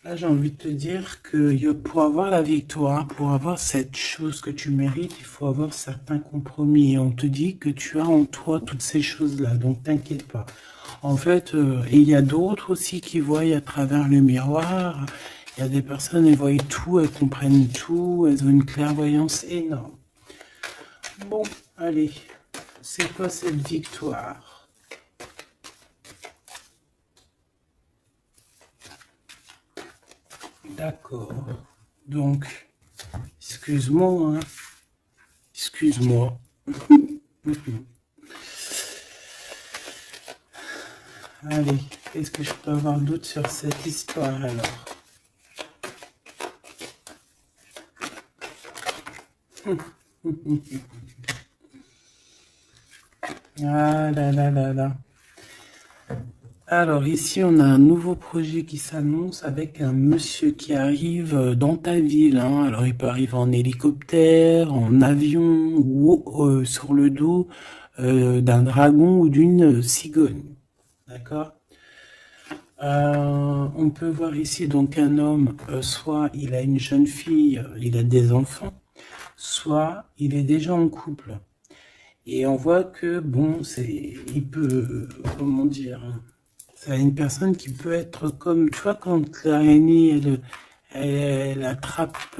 Là, j'ai envie de te dire que pour avoir la victoire, pour avoir cette chose que tu mérites, il faut avoir certains compromis. Et on te dit que tu as en toi toutes ces choses-là, donc t'inquiète pas. En fait, il y a d'autres aussi qui voient à travers le miroir. Il y a des personnes, elles voient tout, elles comprennent tout, elles ont une clairvoyance énorme. Bon, allez, c'est quoi cette victoire? D'accord. Donc, excuse-moi, hein. Excuse-moi. Allez, qu'est-ce que je peux avoir d'autre sur cette histoire alors? Ah là là là là. Alors ici, on a un nouveau projet qui s'annonce avec un monsieur qui arrive dans ta ville, hein. Alors il peut arriver en hélicoptère, en avion ou sur le dos d'un dragon ou d'une cigogne. D'accord? On peut voir ici donc un homme, soit il a une jeune fille, il a des enfants, soit il est déjà en couple. Et on voit que, bon, il peut, comment dire, c'est une personne qui peut être comme, tu vois, quand l'araignée, elle attrape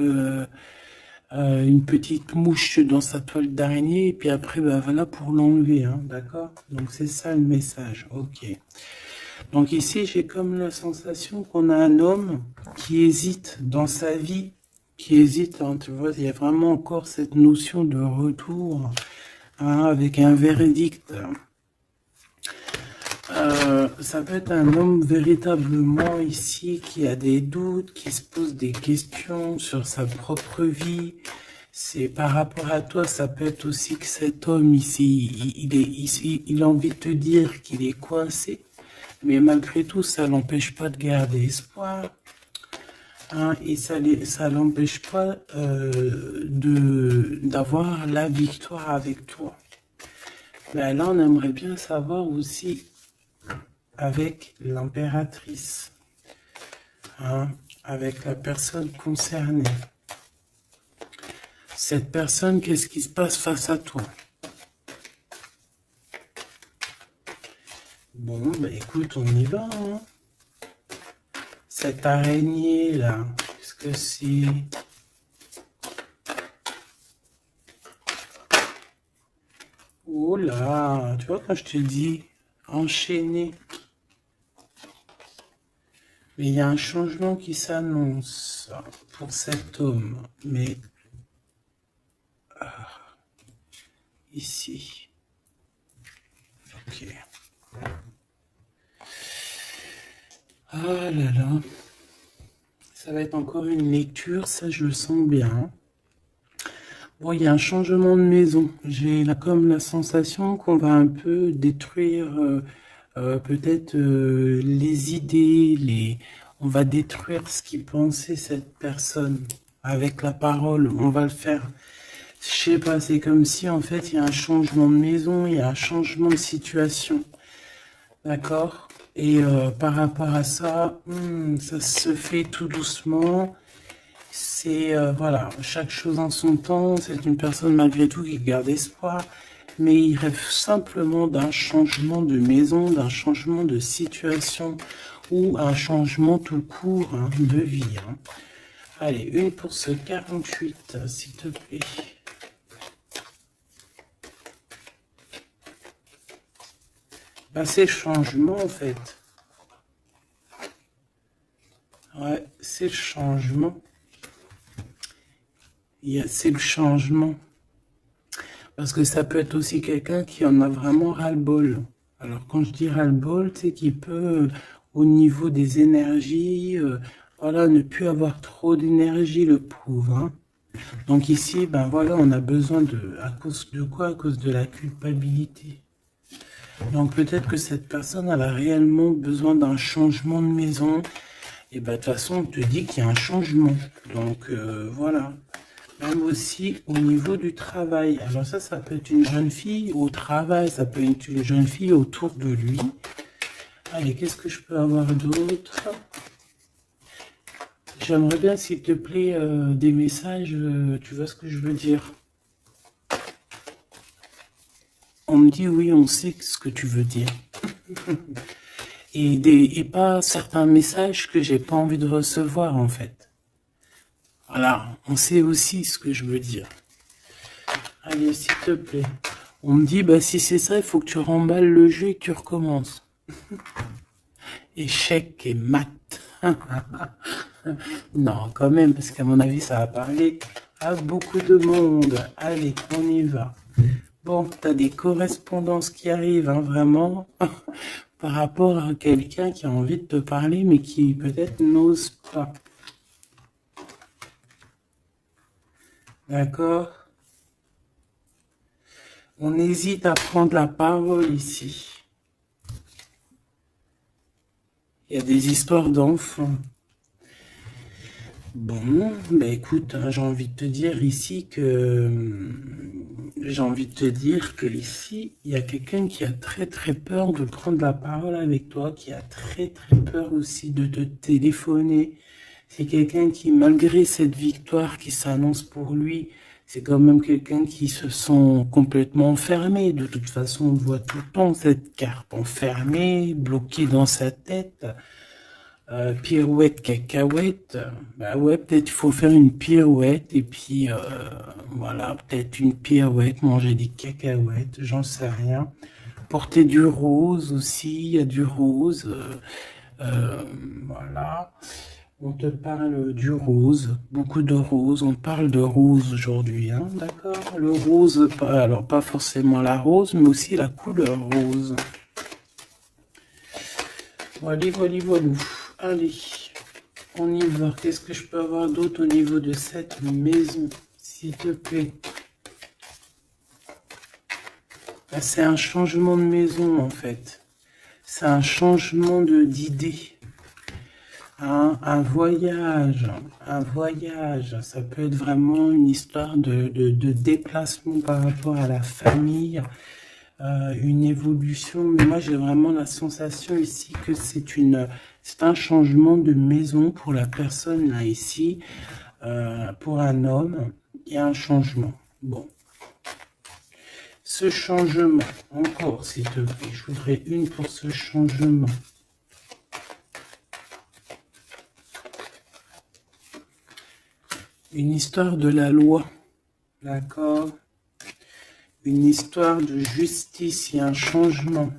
une petite mouche dans sa toile d'araignée, et puis après, bah voilà, pour l'enlever, hein, d'accord? Donc c'est ça le message, ok. Donc ici, j'ai comme la sensation qu'on a un homme qui hésite dans sa vie, qui hésite, hein, tu vois, il y a vraiment encore cette notion de retour, hein, avec un verdict. Ça peut être un homme véritablement ici qui a des doutes, qui se pose des questions sur sa propre vie. C'est par rapport à toi, ça peut être aussi que cet homme ici, il est ici, il a envie de te dire qu'il est coincé, mais malgré tout, ça l'empêche pas de garder espoir. Hein, et ça l'empêche pas d'avoir la victoire avec toi. Ben là, on aimerait bien savoir aussi avec l'impératrice, hein, avec la personne concernée. Cette personne, qu'est-ce qui se passe face à toi? Bon, bah écoute, on y va, hein. Cette araignée là, qu'est-ce que c'est? Oh là, tu vois quand je te dis enchaîné. Mais il y a un changement qui s'annonce pour cet homme. Mais ici. Ok. Ah là là. Ça va être encore une lecture, ça je le sens bien. Bon, il y a un changement de maison. J'ai là comme la sensation qu'on va un peu détruire peut-être les idées, on va détruire ce qui pensait cette personne avec la parole. On va le faire. Je sais pas, c'est comme si en fait il y a un changement de maison, il y a un changement de situation. D'accord? Et par rapport à ça, ça se fait tout doucement. C'est, voilà, chaque chose en son temps. C'est une personne malgré tout qui garde espoir. Mais il rêve simplement d'un changement de maison, d'un changement de situation ou un changement tout court, hein, de vie, hein. Allez, une pour ce 48, s'il te plaît. Ben, c'est le changement en fait. Ouais, c'est le changement. C'est le changement. Parce que ça peut être aussi quelqu'un qui en a vraiment ras-le-bol. Alors quand je dis ras-le-bol, c'est qu'il peut, au niveau des énergies, voilà, ne plus avoir trop d'énergie, le pauvre, hein. Donc ici, ben voilà, on a besoin de, à cause de quoi? À cause de la culpabilité. Donc peut-être que cette personne, elle a réellement besoin d'un changement de maison. Et ben de toute façon, on te dit qu'il y a un changement. Donc voilà. Même aussi au niveau du travail. Alors ça peut être une jeune fille au travail, ça peut être une jeune fille autour de lui. Allez, qu'est-ce que je peux avoir d'autre? J'aimerais bien, s'il te plaît, des messages, tu vois ce que je veux dire? On me dit oui, on sait ce que tu veux dire. Et pas certains messages que j'ai pas envie de recevoir, en fait. Voilà, on sait aussi ce que je veux dire. Allez, s'il te plaît. On me dit, bah si c'est ça, il faut que tu remballes le jeu et que tu recommences. Échec et mat. Non, quand même, parce qu'à mon avis, ça va parler à beaucoup de monde. Allez, on y va. Bon, t'as des correspondances qui arrivent, hein, vraiment, par rapport à quelqu'un qui a envie de te parler, mais qui peut-être n'ose pas. D'accord? On hésite à prendre la parole ici. Il y a des histoires d'enfants. Bon, bah écoute, hein, j'ai envie de te dire ici ici, il y a quelqu'un qui a très très peur de prendre la parole avec toi, qui a très très peur aussi de te téléphoner. C'est quelqu'un qui, malgré cette victoire qui s'annonce pour lui, c'est quand même quelqu'un qui se sent complètement enfermé. De toute façon, on voit tout le temps cette carte enfermée, bloquée dans sa tête. Pirouette, cacahuète, bah ouais, peut-être il faut faire une pirouette et puis voilà, peut-être une pirouette, manger des cacahuètes, j'en sais rien. Porter du rose aussi, il y a du rose, voilà. On te parle du rose, beaucoup de rose, on parle de rose aujourd'hui, hein, d'accord? Le rose, alors pas forcément la rose, mais aussi la couleur rose. Voilà, voilà, voilà. Allez. On y va. Qu'est-ce que je peux avoir d'autre au niveau de cette maison, s'il te plaît? C'est un changement de maison, en fait. C'est un changement d'idée. Un voyage. Un voyage. Ça peut être vraiment une histoire de déplacement par rapport à la famille. Une évolution. Mais moi, j'ai vraiment la sensation ici que c'est un changement de maison pour la personne là ici. Pour un homme, il y a un changement. Bon. Ce changement, encore s'il te plaît, je voudrais une pour ce changement. Une histoire de la loi, d'accord? Une histoire de justice, il y a un changement.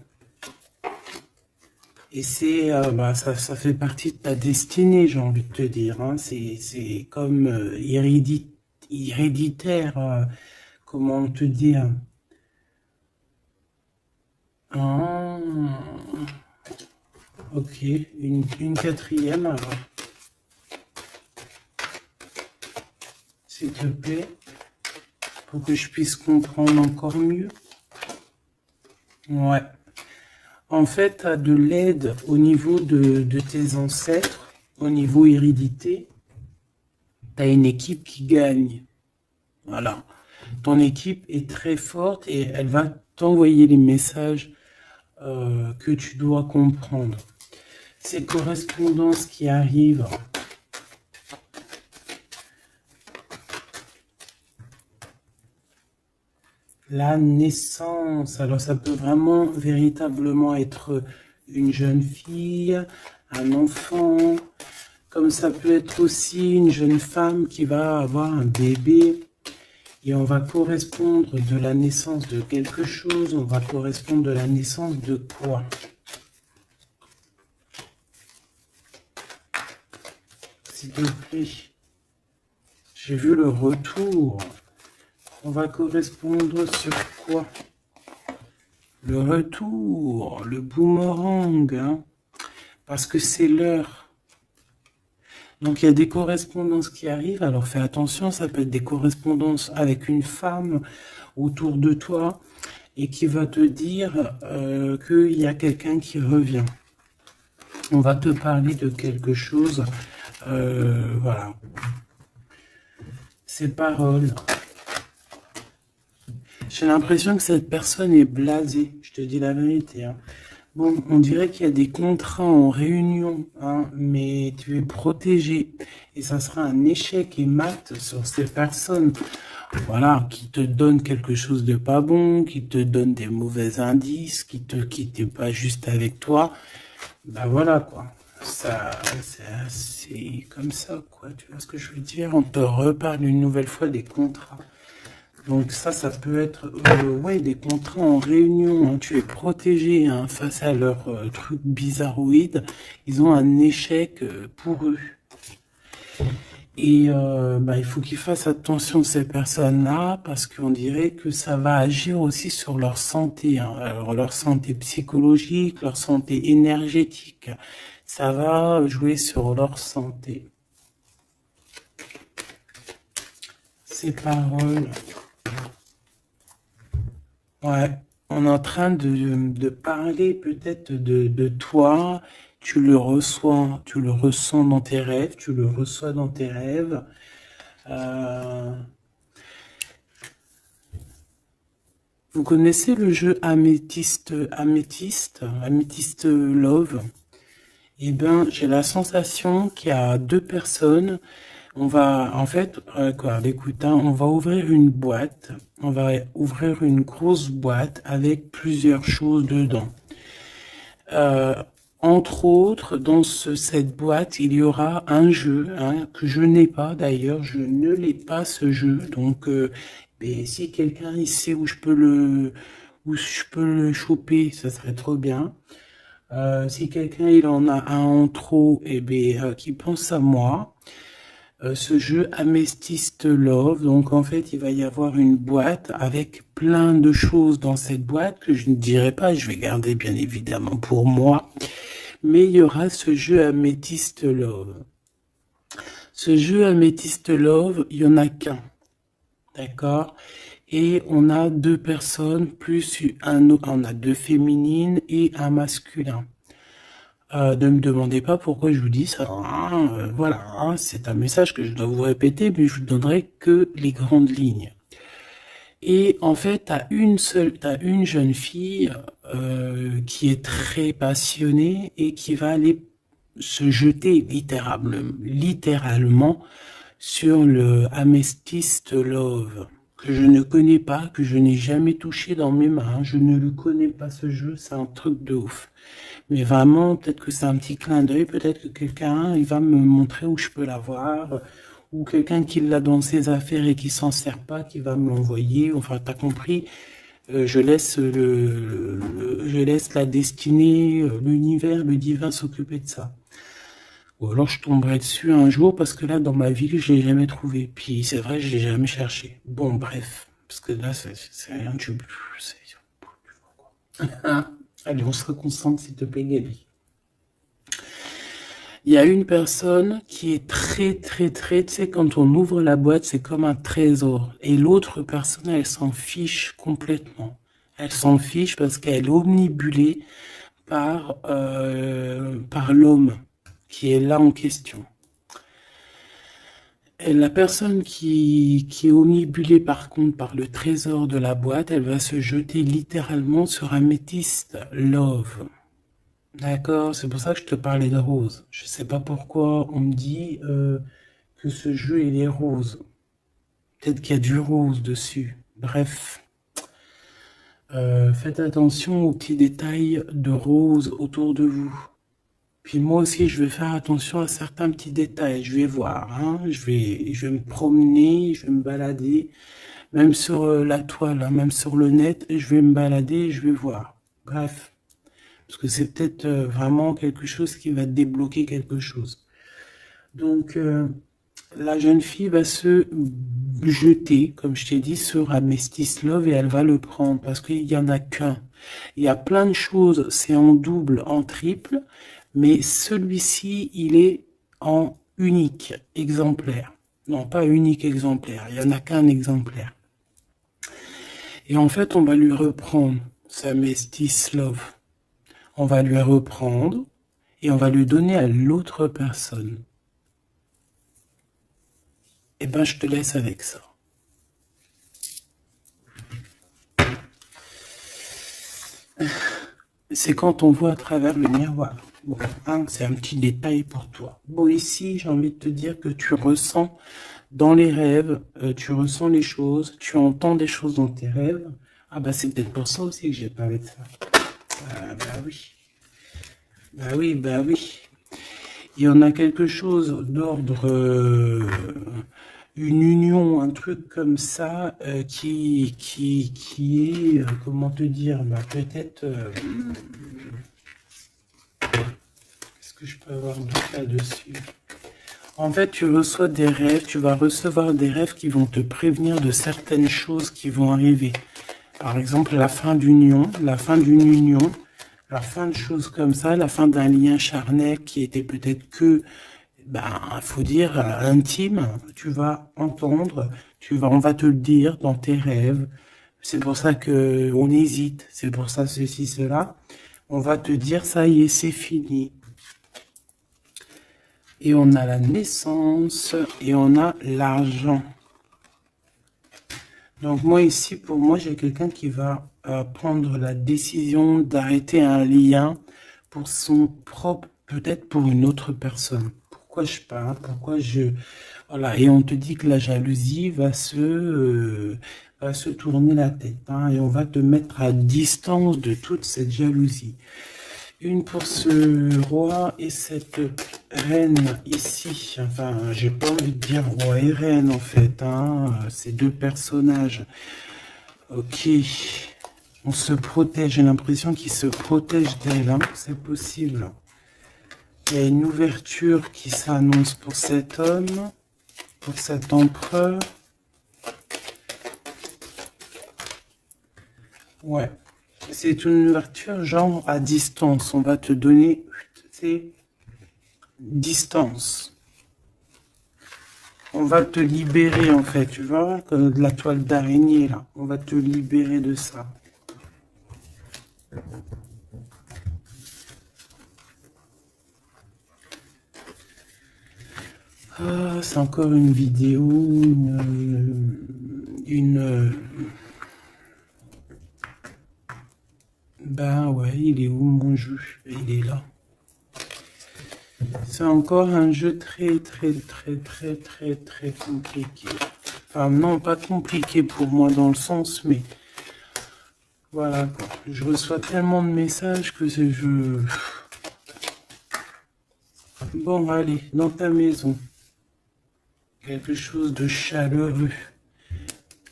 Et c'est, ça fait partie de ta destinée, j'ai envie de te dire. Hein. C'est comme héréditaire, comment te dire? Ah, ok, une quatrième alors. S'il te plaît, pour que je puisse comprendre encore mieux. Ouais. En fait, tu as de l'aide au niveau de tes ancêtres, au niveau hérédité. Tu as une équipe qui gagne. Voilà. Ton équipe est très forte et elle va t'envoyer les messages que tu dois comprendre. Ces correspondances qui arrivent, la naissance, alors ça peut vraiment véritablement être une jeune fille, un enfant, comme ça peut être aussi une jeune femme qui va avoir un bébé. Et on va correspondre de la naissance de quelque chose, on va correspondre de la naissance de quoi? S'il te plaît. J'ai vu le retour. On va correspondre sur quoi? Le retour, le boomerang, hein, parce que c'est l'heure. Donc il y a des correspondances qui arrivent, alors fais attention, ça peut être des correspondances avec une femme autour de toi et qui va te dire qu'il y a quelqu'un qui revient. On va te parler de quelque chose, voilà. Ces paroles. J'ai l'impression que cette personne est blasée, je te dis la vérité. Hein. Bon, on dirait qu'il y a des contrats en réunion, hein, mais tu es protégé. Et ça sera un échec et mat sur ces personnes, voilà, qui te donnent quelque chose de pas bon, qui te donnent des mauvais indices, qui te quittent pas juste avec toi. Bah voilà, quoi. Ça, c'est comme ça, quoi. Tu vois ce que je veux dire? On te reparle une nouvelle fois des contrats. Donc ça peut être ouais, des contrats en réunion, hein. Tu es protégé, hein, face à leurs trucs bizarroïdes. Ils ont un échec pour eux. Et bah, il faut qu'ils fassent attention ces personnes-là parce qu'on dirait que ça va agir aussi sur leur santé, hein. Alors leur santé psychologique, leur santé énergétique. Ça va jouer sur leur santé. Ces paroles. Ouais, on est en train de parler peut-être de toi, tu le ressens dans tes rêves, tu le reçois dans tes rêves. Euh, vous connaissez le jeu Améthyste Love? Eh ben, j'ai la sensation qu'il y a deux personnes. On va, en fait, quoi, écoute, hein, on va ouvrir une boîte. On va ouvrir une grosse boîte avec plusieurs choses dedans. Euh, Entre autres, dans cette boîte, il y aura un jeu, hein, que je n'ai pas d'ailleurs. Je ne l'ai pas ce jeu. Donc, mais si quelqu'un il sait où je peux le choper, ça serait trop bien. Si quelqu'un il en a un en trop, eh ben, qui pense à moi. Ce jeu Amethyst Love, donc en fait il va y avoir une boîte avec plein de choses dans cette boîte que je ne dirai pas, je vais garder bien évidemment pour moi, mais il y aura ce jeu Amethyst Love. Ce jeu Amethyst Love, il y en a qu'un, d'accord? Et on a deux personnes plus on a deux féminines et un masculin. Ne me demandez pas pourquoi je vous dis ça. Hein, voilà, hein, c'est un message que je dois vous répéter, mais je vous donnerai que les grandes lignes. Et en fait, t'as une jeune fille qui est très passionnée et qui va aller se jeter littéralement sur le Amethyst Love, que je ne connais pas, que je n'ai jamais touché dans mes mains. Je ne le connais pas ce jeu, c'est un truc de ouf. Mais vraiment, peut-être que c'est un petit clin d'œil, peut-être que quelqu'un, il va me montrer où je peux l'avoir, ou quelqu'un qui l'a dans ses affaires et qui s'en sert pas, qui va me l'envoyer. Enfin, t'as compris. Je laisse la destinée, l'univers, le divin s'occuper de ça. Ou alors je tomberai dessus un jour parce que là, dans ma vie, je l'ai jamais trouvé. Puis c'est vrai, je l'ai jamais cherché. Bon, bref, parce que là, c'est rien du tout. Allez, on se reconcentre, s'il te plaît, Gabi. Il y a une personne qui est très, tu sais, quand on ouvre la boîte, c'est comme un trésor. Et l'autre personne, elle s'en fiche complètement. Elle s'en fiche parce qu'elle est omnibulée par l'homme qui est là en question. Et la personne qui est omnibulée par contre par le trésor de la boîte, elle va se jeter littéralement sur Amethyst Love. D'accord, c'est pour ça que je te parlais de rose. Je sais pas pourquoi on me dit que ce jeu il est rose. Peut-être qu'il y a du rose dessus. Bref, faites attention aux petits détails de rose autour de vous. Puis moi aussi, je vais faire attention à certains petits détails. Je vais voir, hein. Je vais me promener, je vais me balader, même sur la toile, hein, même sur le net, je vais me balader, je vais voir. Bref. Parce que c'est peut-être vraiment quelque chose qui va débloquer quelque chose. Donc, la jeune fille va se jeter, comme je t'ai dit, sur Amethyst Love et elle va le prendre parce qu'il n'y en a qu'un. Il y a plein de choses, c'est en double, en triple, mais celui-ci, il est en unique exemplaire. Non, pas unique exemplaire, il n'y en a qu'un exemplaire. Et en fait, on va lui reprendre sa Amethyst Love. On va lui reprendre et on va lui donner à l'autre personne. Eh ben, je te laisse avec ça. c'est quand on voit à travers le miroir. Bon, hein, c'est un petit détail pour toi. Bon, ici, j'ai envie de te dire que tu ressens dans les rêves, tu ressens les choses, tu entends des choses dans tes rêves. Ah bah c'est peut-être pour ça aussi que j'ai parlé de ça. Ah bah oui. Bah oui, bah oui. Il y en a quelque chose d'ordre, une union, un truc comme ça, qui est, comment te dire, bah peut-être, qu'est-ce que je peux avoir d'autre là-dessus? En fait, tu reçois des rêves, tu vas recevoir des rêves qui vont te prévenir de certaines choses qui vont arriver. Par exemple, la fin d'une union, la fin de choses comme ça, la fin d'un lien charnel qui était peut-être que, ben, faut dire, intime. Tu vas entendre, on va te le dire dans tes rêves. C'est pour ça que on hésite. C'est pour ça ceci, cela. On va te dire, ça y est, c'est fini. Et on a la naissance et on a l'argent. Donc moi ici, pour moi, j'ai quelqu'un qui va prendre la décision d'arrêter un lien pour son propre, peut-être pour une autre personne. Pourquoi je parle? Pourquoi je... Voilà, et on te dit que la jalousie va se tourner la tête, hein, et on va te mettre à distance de toute cette jalousie. Une pour ce roi et cette reine ici. Enfin, j'ai pas envie de dire roi et reine en fait, hein. Ces deux personnages. Ok. On se protège. J'ai l'impression qu'ils se protègent d'elle, hein. C'est possible. Il y a une ouverture qui s'annonce pour cet homme, pour cet empereur. Ouais. C'est une ouverture genre à distance. On va te donner, c'est distance. On va te libérer en fait, tu vois, comme de la toile d'araignée là. On va te libérer de ça. Ah, c'est encore une vidéo, Ben ouais, il est où mon jeu? Il est là. C'est encore un jeu très compliqué. Enfin non, pas compliqué pour moi dans le sens, mais voilà quoi. Je reçois tellement de messages que c'est je... Bon allez, dans ta maison. Quelque chose de chaleureux.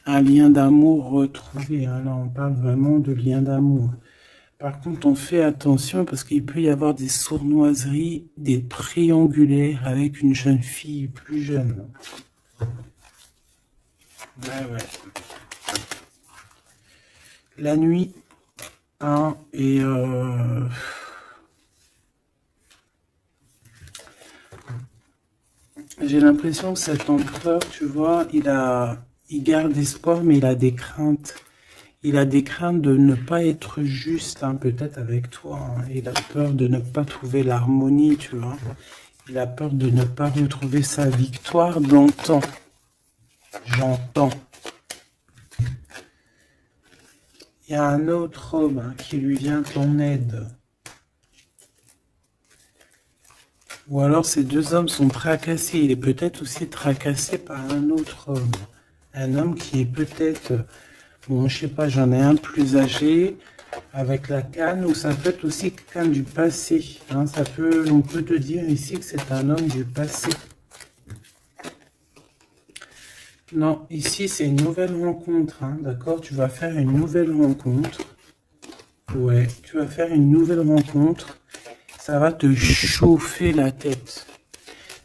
Un lien d'amour retrouvé. Hein. Là, on parle vraiment de lien d'amour. Par contre, on fait attention parce qu'il peut y avoir des sournoiseries, des triangulaires avec une jeune fille plus jeune. Ouais. La nuit, hein, et j'ai l'impression que cet empereur, tu vois, il garde espoir, mais il a des craintes. Il a des craintes de ne pas être juste, hein, peut-être avec toi. Hein. Il a peur de ne pas trouver l'harmonie, tu vois. Il a peur de ne pas retrouver sa victoire dans le temps. J'entends. Il y a un autre homme, hein, qui lui vient en aide. Ou alors ces deux hommes sont tracassés. Il est peut-être aussi tracassé par un autre homme. Un homme qui est peut-être... Bon, je sais pas, j'en ai un plus âgé, avec la canne, ou ça peut être aussi quelqu'un du passé. Hein, on peut te dire ici que c'est un homme du passé. Non, ici c'est une nouvelle rencontre, hein, d'accord? Tu vas faire une nouvelle rencontre. Ouais, tu vas faire une nouvelle rencontre. Ça va te chauffer la tête.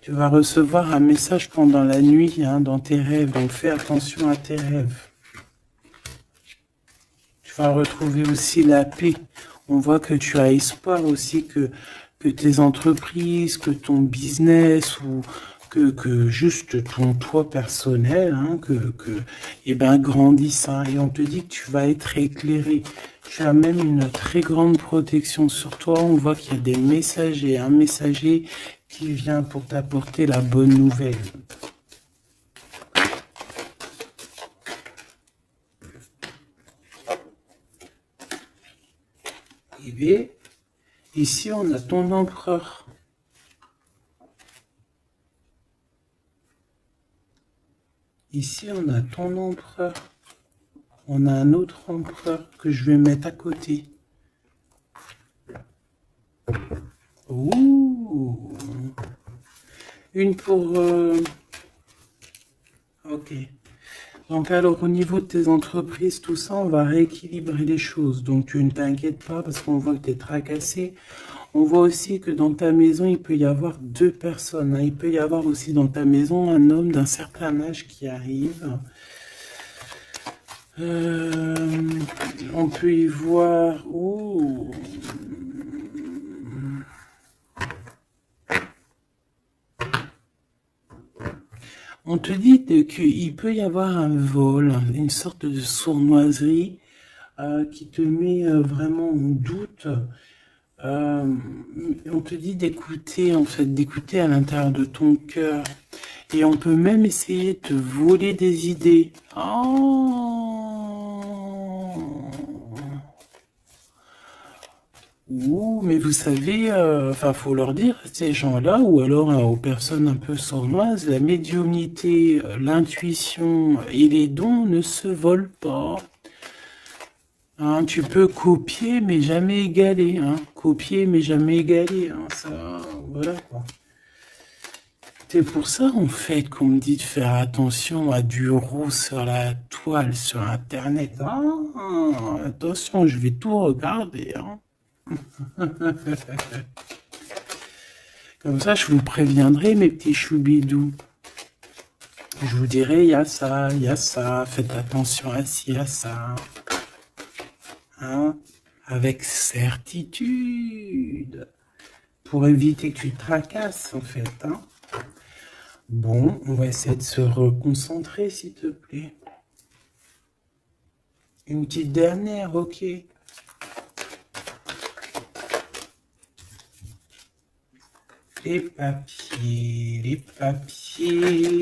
Tu vas recevoir un message pendant la nuit, hein, dans tes rêves, donc fais attention à tes rêves. Tu vas retrouver aussi la paix. On voit que tu as espoir aussi que tes entreprises, que ton business ou que juste ton toi personnel, hein, eh ben, grandisse. Hein, et on te dit que tu vas être éclairé. Tu as même une très grande protection sur toi. On voit qu'il y a des messagers, un messager qui vient pour t'apporter la bonne nouvelle. arriver. Ici, on a ton empereur. Ici, on a ton empereur. On a un autre empereur que je vais mettre à côté. Ouh. Une pour... Ok. Donc alors, au niveau de tes entreprises, tout ça, on va rééquilibrer les choses. Donc tu ne t'inquiètes pas parce qu'on voit que tu es tracassé. On voit aussi que dans ta maison, il peut y avoir deux personnes. Il peut y avoir aussi dans ta maison un homme d'un certain âge qui arrive. On peut y voir... Oh. On te dit qu'il peut y avoir un vol, une sorte de sournoiserie qui te met vraiment en doute. On te dit d'écouter, en fait, d'écouter à l'intérieur de ton cœur. Et on peut même essayer de te voler des idées. Oh. Ouh, mais vous savez, enfin, faut leur dire, ces gens-là, ou alors aux personnes un peu sournoises, la médiumnité, l'intuition et les dons ne se volent pas. Hein, tu peux copier, mais jamais égaler. Hein. Copier, mais jamais égaler. Hein. Ça, voilà quoi. C'est pour ça, en fait, qu'on me dit de faire attention à du roux sur la toile, sur Internet. Ah, attention, je vais tout regarder. Hein. Comme ça, je vous préviendrai, mes petits choubidous. Je vous dirai, il y a ça, faites attention à ci, à ça. Hein, avec certitude. Pour éviter que tu te tracasses, en fait. Hein. Bon, on va essayer de se reconcentrer, s'il te plaît. Une petite dernière, ok. Les papiers,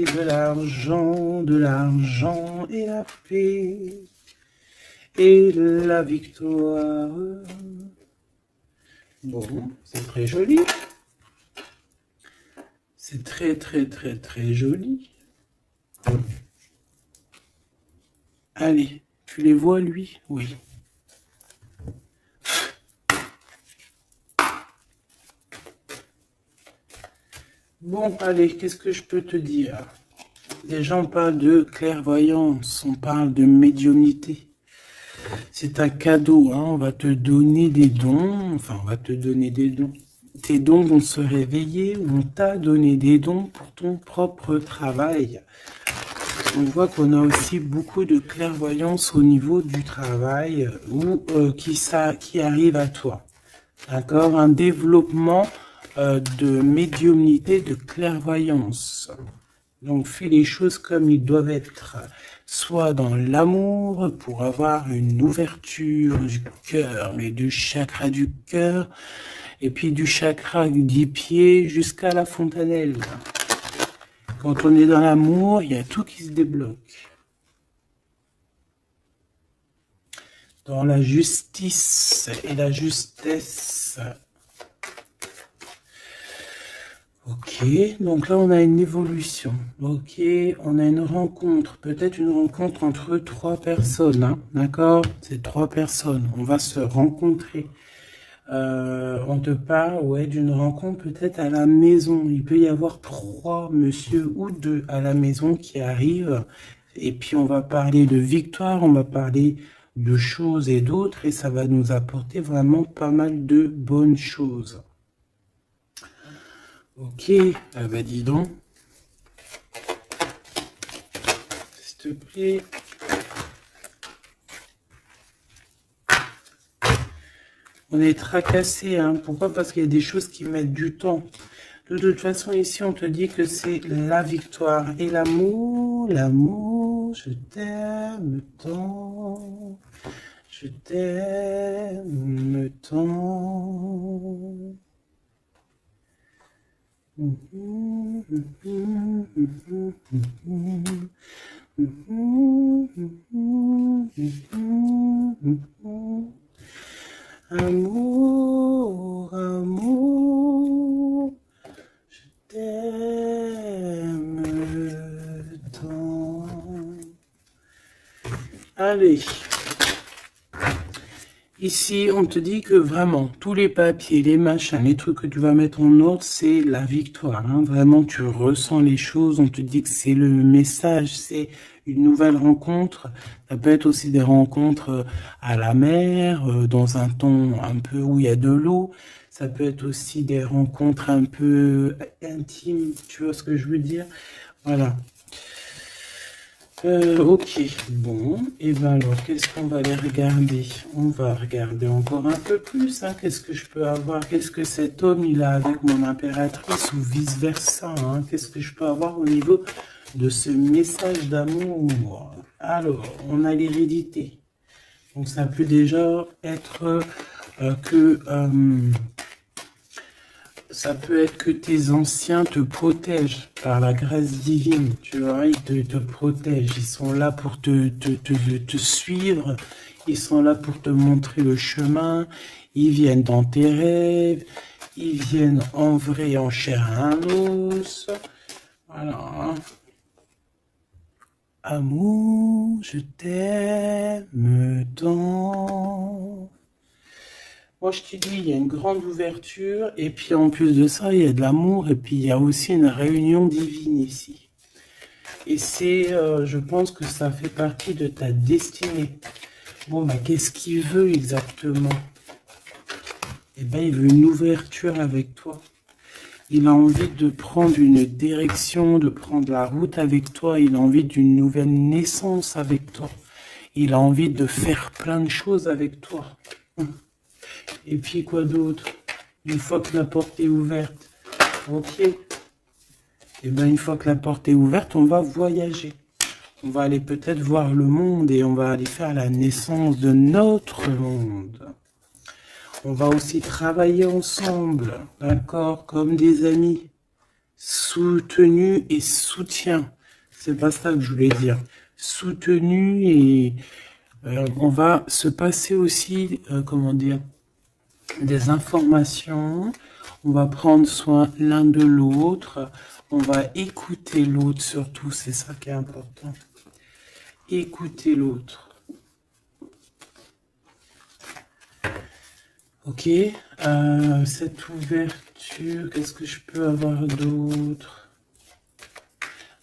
de l'argent et la paix et la victoire. Bon, c'est très joli. C'est très, très, très, très joli. Allez, tu les vois, lui? Oui. Bon, allez, qu'est-ce que je peux te dire? Les gens parlent de clairvoyance, on parle de médiumnité. C'est un cadeau, hein, on va te donner des dons, enfin, on va te donner des dons. Tes dons vont se réveiller, on t'a donné des dons pour ton propre travail. On voit qu'on a aussi beaucoup de clairvoyance au niveau du travail ou qui arrive à toi. D'accord? Un développement de médiumnité, de clairvoyance. Donc, fais les choses comme ils doivent être. Soit dans l'amour, pour avoir une ouverture du cœur, mais du chakra du cœur, et puis du chakra du pied jusqu'à la fontanelle. Quand on est dans l'amour, il y a tout qui se débloque. Dans la justice et la justesse. Ok, donc là on a une évolution. Ok, on a une rencontre, peut-être une rencontre entre trois personnes, hein, d'accord? C'est trois personnes, on va se rencontrer. On te parle, ouais, d'une rencontre peut-être à la maison. Il peut y avoir trois monsieur ou deux à la maison qui arrivent. Et puis on va parler de victoire, on va parler de choses et d'autres, et ça va nous apporter vraiment pas mal de bonnes choses. Ok, ah bah dis donc. S'il te plaît. On est tracassé, hein. Pourquoi? Parce qu'il y a des choses qui mettent du temps. De toute façon, ici, on te dit que c'est la victoire. Et l'amour, je t'aime tant. Je t'aime tant. Amour, amour, je t'aime tant. Allez. Ici, on te dit que vraiment, tous les papiers, les machins, les trucs que tu vas mettre en ordre, c'est la victoire. Hein. Vraiment, tu ressens les choses. On te dit que c'est le message, c'est une nouvelle rencontre. Ça peut être aussi des rencontres à la mer, dans un ton un peu où il y a de l'eau. Ça peut être aussi des rencontres un peu intimes, tu vois ce que je veux dire? Voilà. Ok, bon, et ben alors, qu'est-ce qu'on va aller regarder? On va regarder encore un peu plus, hein. Qu'est-ce que je peux avoir? Qu'est-ce que cet homme, il a avec mon impératrice ou vice-versa, hein? Qu'est-ce que je peux avoir au niveau de ce message d'amour? Alors, on a l'hérédité. Donc, ça peut déjà être que... ça peut être que tes anciens te protègent par la grâce divine, tu vois, ils te protègent, ils sont là pour te suivre, ils sont là pour te montrer le chemin, ils viennent dans tes rêves, ils viennent en vrai, en chair et en os, voilà. Amour, je t'aime tant. Moi, je te dis, il y a une grande ouverture, et puis en plus de ça, il y a de l'amour, et puis il y a aussi une réunion divine ici. Et c'est, je pense que ça fait partie de ta destinée. Bon, bah, qu'est-ce qu'il veut exactement? Eh ben, il veut une ouverture avec toi. Il a envie de prendre une direction, de prendre la route avec toi. Il a envie d'une nouvelle naissance avec toi. Il a envie de faire plein de choses avec toi. Et puis quoi d'autre? Une fois que la porte est ouverte, ok. Et bien une fois que la porte est ouverte, on va voyager. On va aller peut-être voir le monde et on va aller faire la naissance de notre monde. On va aussi travailler ensemble, d'accord, comme des amis, soutenus et soutien. C'est pas ça que je voulais dire. Soutenus et on va se passer aussi, comment dire, des informations, on va prendre soin l'un de l'autre, on va écouter l'autre surtout, c'est ça qui est important. Écouter l'autre. Ok, cette ouverture, qu'est-ce que je peux avoir d'autre?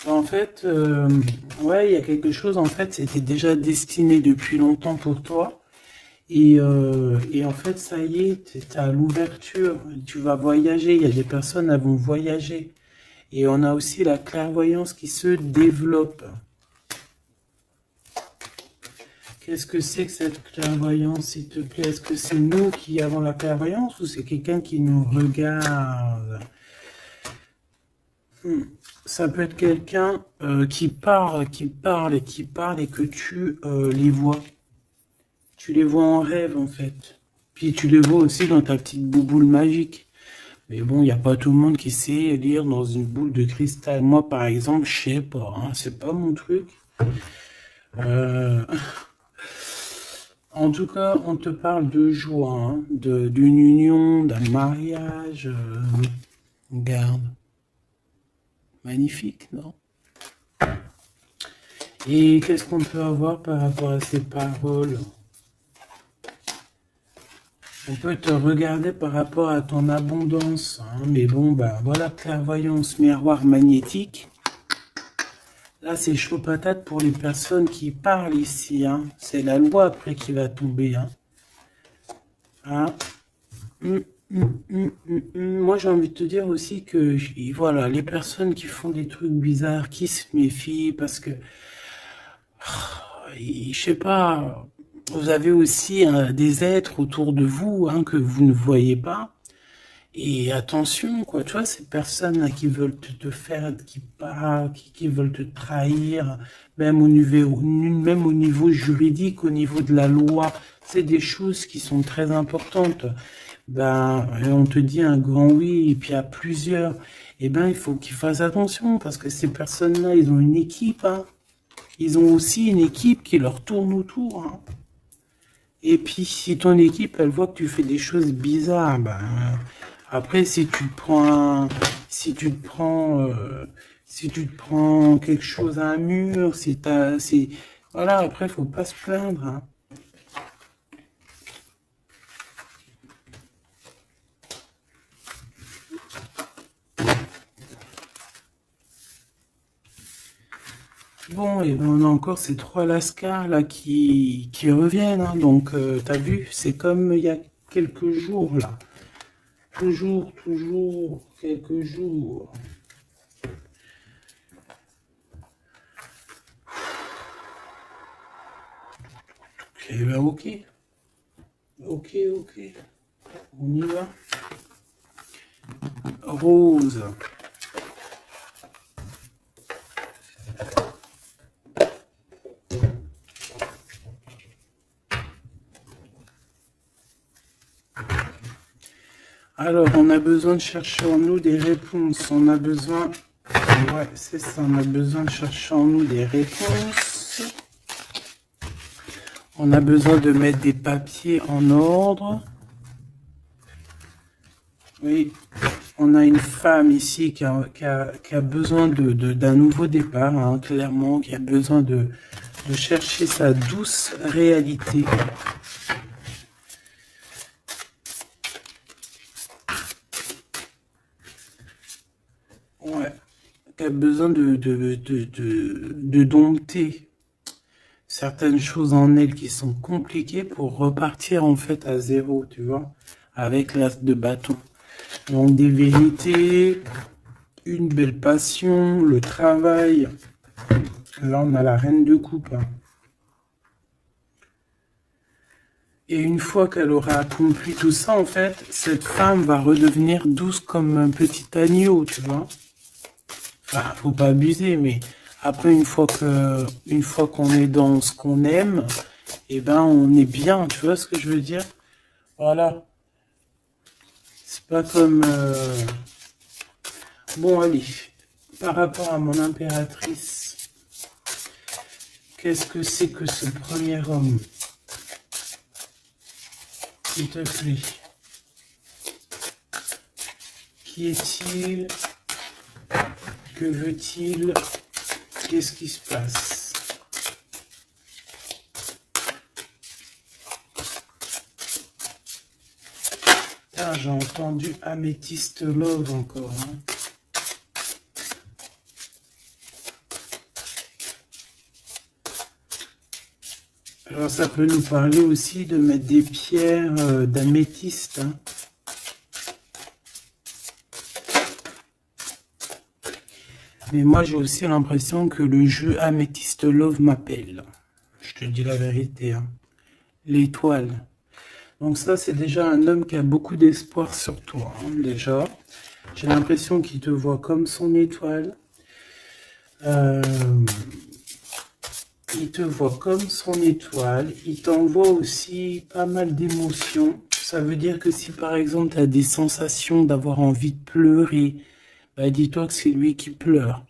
En fait, ouais, il y a quelque chose, en fait, c'était déjà destiné depuis longtemps pour toi. Et en fait, ça y est, tu à l'ouverture, tu vas voyager, il y a des personnes qui vont voyager. Et on a aussi la clairvoyance qui se développe. Qu'est-ce que c'est que cette clairvoyance, s'il te plaît? Est-ce que c'est nous qui avons la clairvoyance ou c'est quelqu'un qui nous regarde? Ça peut être quelqu'un qui parle et que tu les vois. Tu les vois en rêve, en fait. Puis tu les vois aussi dans ta petite bouboule magique. Mais bon, il n'y a pas tout le monde qui sait lire dans une boule de cristal. Moi, par exemple, je sais pas. Hein, c'est pas mon truc. En tout cas, on te parle de joie, hein, d'une union, d'un mariage. Regarde. Magnifique, non? Et qu'est-ce qu'on peut avoir par rapport à ces paroles? On peut te regarder par rapport à ton abondance, hein, mais bon, bah voilà, clairvoyance, miroir magnétique. Là, c'est chaud patate pour les personnes qui parlent ici, hein. C'est la loi après qui va tomber, hein. Hein. Moi, j'ai envie de te dire aussi que, voilà, les personnes qui font des trucs bizarres, qui se méfient, parce que, je sais pas, vous avez aussi des êtres autour de vous, hein, que vous ne voyez pas. Et attention, quoi, tu vois, ces personnes-là qui veulent te faire, qui parlent, qui veulent te trahir, même au niveau juridique, au niveau de la loi, c'est des choses qui sont très importantes. Ben, on te dit un grand oui, et puis à plusieurs, eh ben, il faut qu'ils fassent attention, parce que ces personnes-là, ils ont une équipe, hein. Ils ont aussi une équipe qui leur tourne autour, hein. Et puis, si ton équipe, elle voit que tu fais des choses bizarres, ben, après, si tu te prends quelque chose à un mur, voilà, après, faut pas se plaindre, hein. Bon, et ben, on a encore ces trois lascars là qui reviennent, hein. Donc, t'as vu, c'est comme il y a quelques jours là. Toujours, quelques jours. Eh ben, ok, ok. On y va. Rose. Alors, on a besoin de chercher en nous des réponses. On a besoin... Ouais, c'est ça, on a besoin de chercher en nous des réponses. On a besoin de mettre des papiers en ordre. Oui, on a une femme ici qui a besoin d'un nouveau départ, hein, clairement, qui a besoin de chercher sa douce réalité. Ouais, qui a besoin de dompter certaines choses en elle qui sont compliquées pour repartir en fait à zéro, tu vois, avec l'as de bâton. Donc des vérités, une belle passion, le travail. Là, on a la reine de coupe, hein. Et une fois qu'elle aura accompli tout ça, en fait, cette femme va redevenir douce comme un petit agneau, tu vois. Enfin, faut pas abuser, mais après, une fois qu'on est dans ce qu'on aime, eh ben, on est bien, tu vois ce que je veux dire? Voilà. C'est pas comme... Bon, allez. Par rapport à mon impératrice, qu'est-ce que c'est que ce premier homme? S'il te plaît. Qui est-il? Que veut-il? Qu'est-ce qui se passe? Ah, j'ai entendu Améthyste Love encore, hein. Alors ça peut nous parler aussi de mettre des pierres d'améthyste, hein. Mais moi j'ai aussi l'impression que le jeu Améthyste Love m'appelle. Je te dis la vérité, hein. L'étoile. Donc ça c'est déjà un homme qui a beaucoup d'espoir sur toi, hein, déjà. J'ai l'impression qu'il te voit comme son étoile. Il te voit comme son étoile. Il t'envoie aussi pas mal d'émotions. Ça veut dire que si par exemple tu as des sensations d'avoir envie de pleurer, bah dis-toi que c'est lui qui pleure.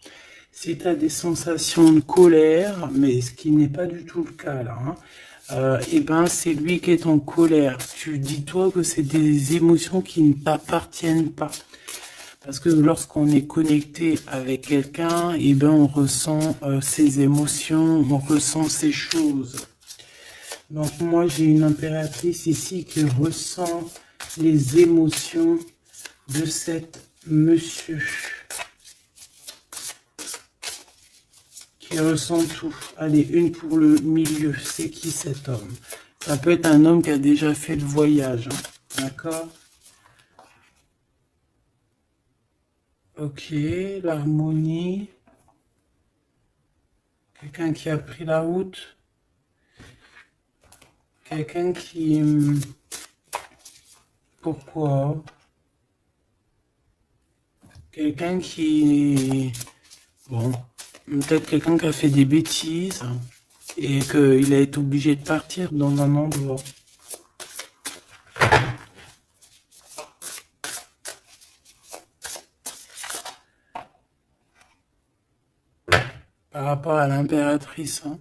Si tu as des sensations de colère, mais ce qui n'est pas du tout le cas là, hein, et ben c'est lui qui est en colère. Tu dis-toi que c'est des émotions qui ne t'appartiennent pas. Parce que lorsqu'on est connecté avec quelqu'un, et ben on ressent ses émotions, on ressent ses choses. Donc moi j'ai une impératrice ici qui ressent les émotions de cet monsieur. Qui ressent tout. Allez, une pour le milieu. C'est qui cet homme? Ça peut être un homme qui a déjà fait le voyage, hein. D'accord? Ok, l'harmonie. Quelqu'un qui a pris la route. Quelqu'un qui... Pourquoi? Quelqu'un qui... Bon, peut-être quelqu'un qui a fait des bêtises et qu'il a été obligé de partir dans un endroit. Par rapport à l'impératrice, hein.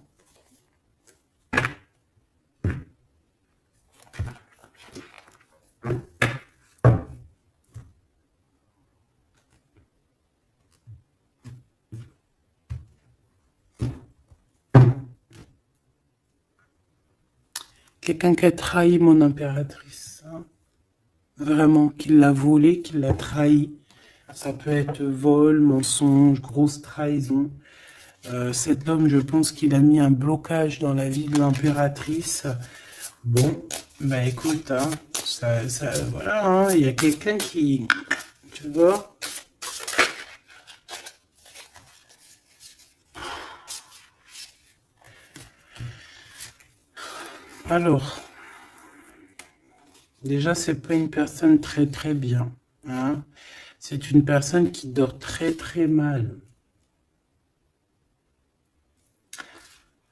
quelqu'un qui a trahi mon impératrice. Hein. Vraiment, qui l'a volé, qui l'a trahi. Ça peut être vol, mensonge, grosse trahison. Cet homme, je pense qu'il a mis un blocage dans la vie de l'impératrice. Bon, bah écoute, hein, voilà, hein, il y a quelqu'un qui, tu vois. Alors, déjà, c'est pas une personne très très bien. Hein. C'est une personne qui dort très très mal.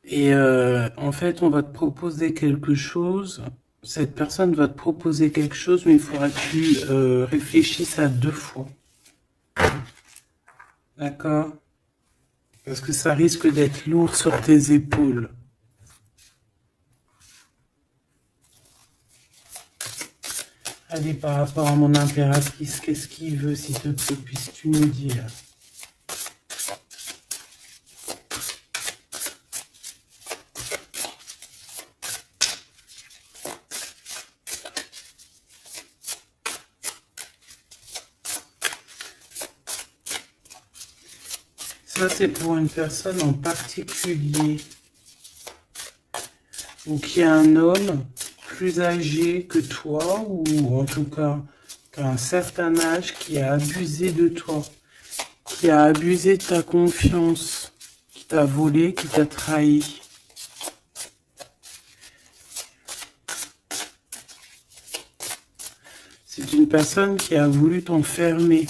Et en fait, on va te proposer quelque chose. Cette personne va te proposer quelque chose, mais il faudra que tu réfléchisses à 2 fois. D'accord? Parce que ça risque d'être lourd sur tes épaules. Allez, par rapport à mon impératrice, qu'est-ce qu'il veut, s'il te plaît, puisses-tu nous dire? Ça, c'est pour une personne en particulier. Ou qui est un homme plus âgé que toi, ou en tout cas qu'à un certain âge, qui a abusé de toi, qui a abusé de ta confiance, qui t'a volé, qui t'a trahi. C'est une personne qui a voulu t'enfermer,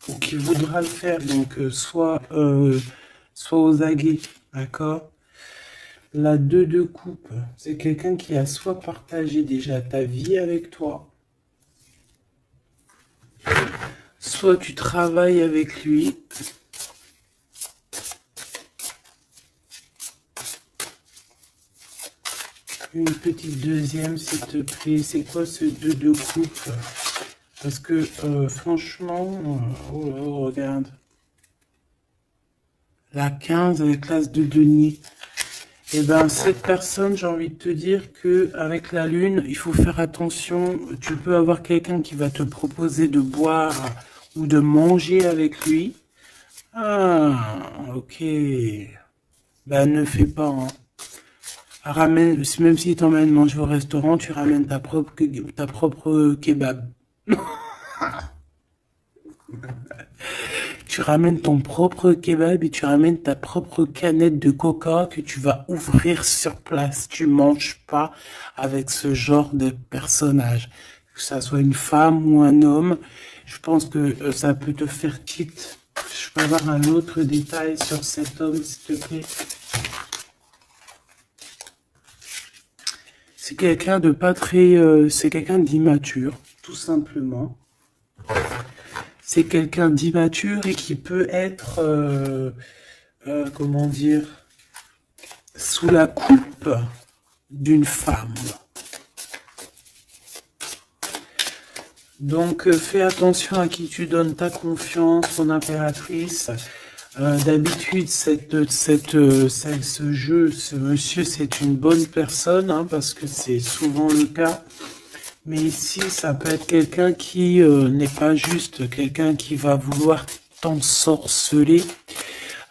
ou qui voudra le faire, donc soit aux aguets, d'accord? La 2 de coupe, c'est quelqu'un qui a soit partagé déjà ta vie avec toi, soit tu travailles avec lui. Une petite deuxième, s'il te plaît. C'est quoi ce 2 de coupe? Parce que franchement, oh, regarde. La 15 avec l'as de denier. Eh ben, cette personne, j'ai envie de te dire que avec la lune, il faut faire attention. Tu peux avoir quelqu'un qui va te proposer de boire ou de manger avec lui. Ah, ok. Ben, ne fais pas. Hein. Ramène, même s'il t'emmène manger au restaurant, tu ramènes ta propre kebab. Tu ramènes ton propre kebab et tu ramènes ta propre canette de coca que tu vas ouvrir sur place. Tu manges pas avec ce genre de personnage. Que ça soit une femme ou un homme, je pense que ça peut te faire tilt. Je peux avoir un autre détail sur cet homme, s'il te plaît. C'est quelqu'un de pas très... c'est quelqu'un d'immature, tout simplement. C'est quelqu'un d'immature et qui peut être, comment dire, sous la coupe d'une femme. Donc, fais attention à qui tu donnes ta confiance, ton impératrice. D'habitude, ce jeu, ce monsieur, c'est une bonne personne, hein, parce que c'est souvent le cas. Mais ici, ça peut être quelqu'un qui n'est pas juste quelqu'un qui va vouloir t'ensorceler.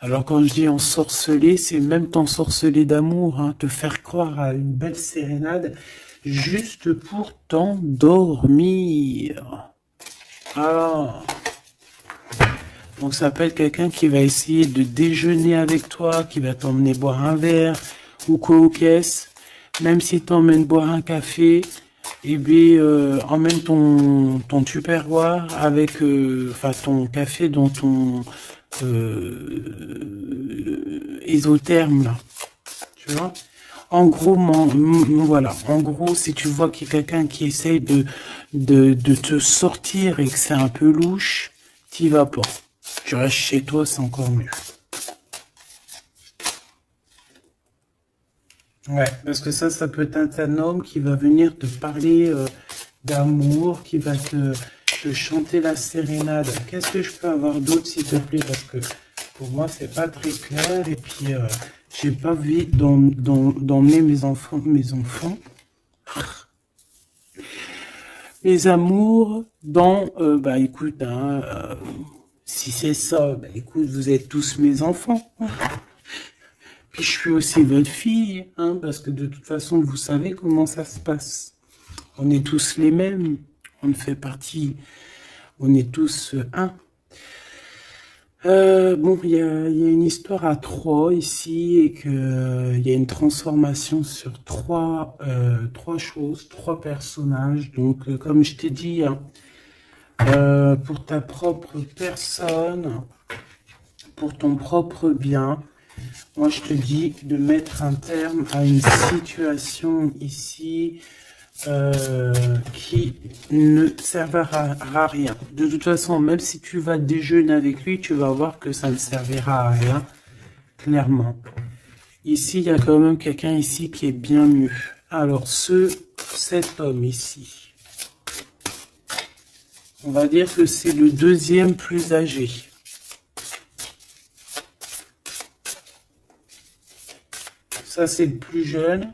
Alors quand je dis ensorceler, c'est même t'ensorceler d'amour, hein, te faire croire à une belle sérénade juste pour t'endormir. Alors, donc ça peut être quelqu'un qui va essayer de déjeuner avec toi, qui va t'emmener boire un verre ou quoi aux caisses. Même s'il t'emmène boire un café, eh bien, emmène ton tupperware avec, enfin, ton café dans ton isotherme, là. Tu vois? En gros, voilà. En gros, si tu vois qu'il y a quelqu'un qui essaye de te sortir et que c'est un peu louche, t'y vas pas. Tu restes chez toi, c'est encore mieux. Ouais, parce que ça peut être un homme qui va venir te parler d'amour, qui va te chanter la sérénade. Qu'est-ce que je peux avoir d'autre, s'il te plaît? Parce que pour moi, c'est pas très clair. Et puis, j'ai pas envie d'emmener mes enfants. Les amours, bah écoute, hein, si c'est ça, bah écoute, vous êtes tous mes enfants. Puis je suis aussi votre fille, hein, parce que de toute façon, vous savez comment ça se passe. On est tous les mêmes, on fait partie, on est tous un. Bon, il y a une histoire à trois ici et que il y a une transformation sur trois choses, trois personnages. Donc, comme je t'ai dit, hein, pour ta propre personne, pour ton propre bien, moi je te dis de mettre un terme à une situation ici qui ne servira à rien. De toute façon, même si tu vas déjeuner avec lui, tu vas voir que ça ne servira à rien, clairement. Ici, il y a quand même quelqu'un ici qui est bien mieux. Alors, cet homme ici, on va dire que c'est le deuxième plus âgé. Ça, c'est le plus jeune.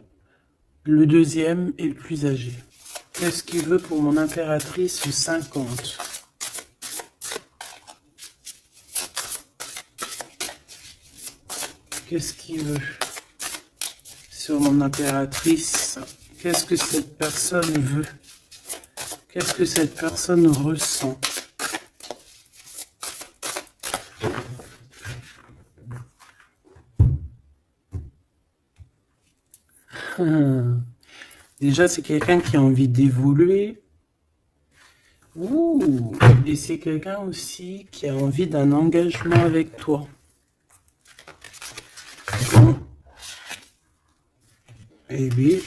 Le deuxième est le plus âgé. Qu'est-ce qu'il veut pour mon impératrice 50? Qu'est-ce qu'il veut sur mon impératrice? Qu'est-ce que cette personne veut? Qu'est-ce que cette personne ressent? Déjà, c'est quelqu'un qui a envie d'évoluer. Ouh, et c'est quelqu'un aussi qui a envie d'un engagement avec toi. Eh oui,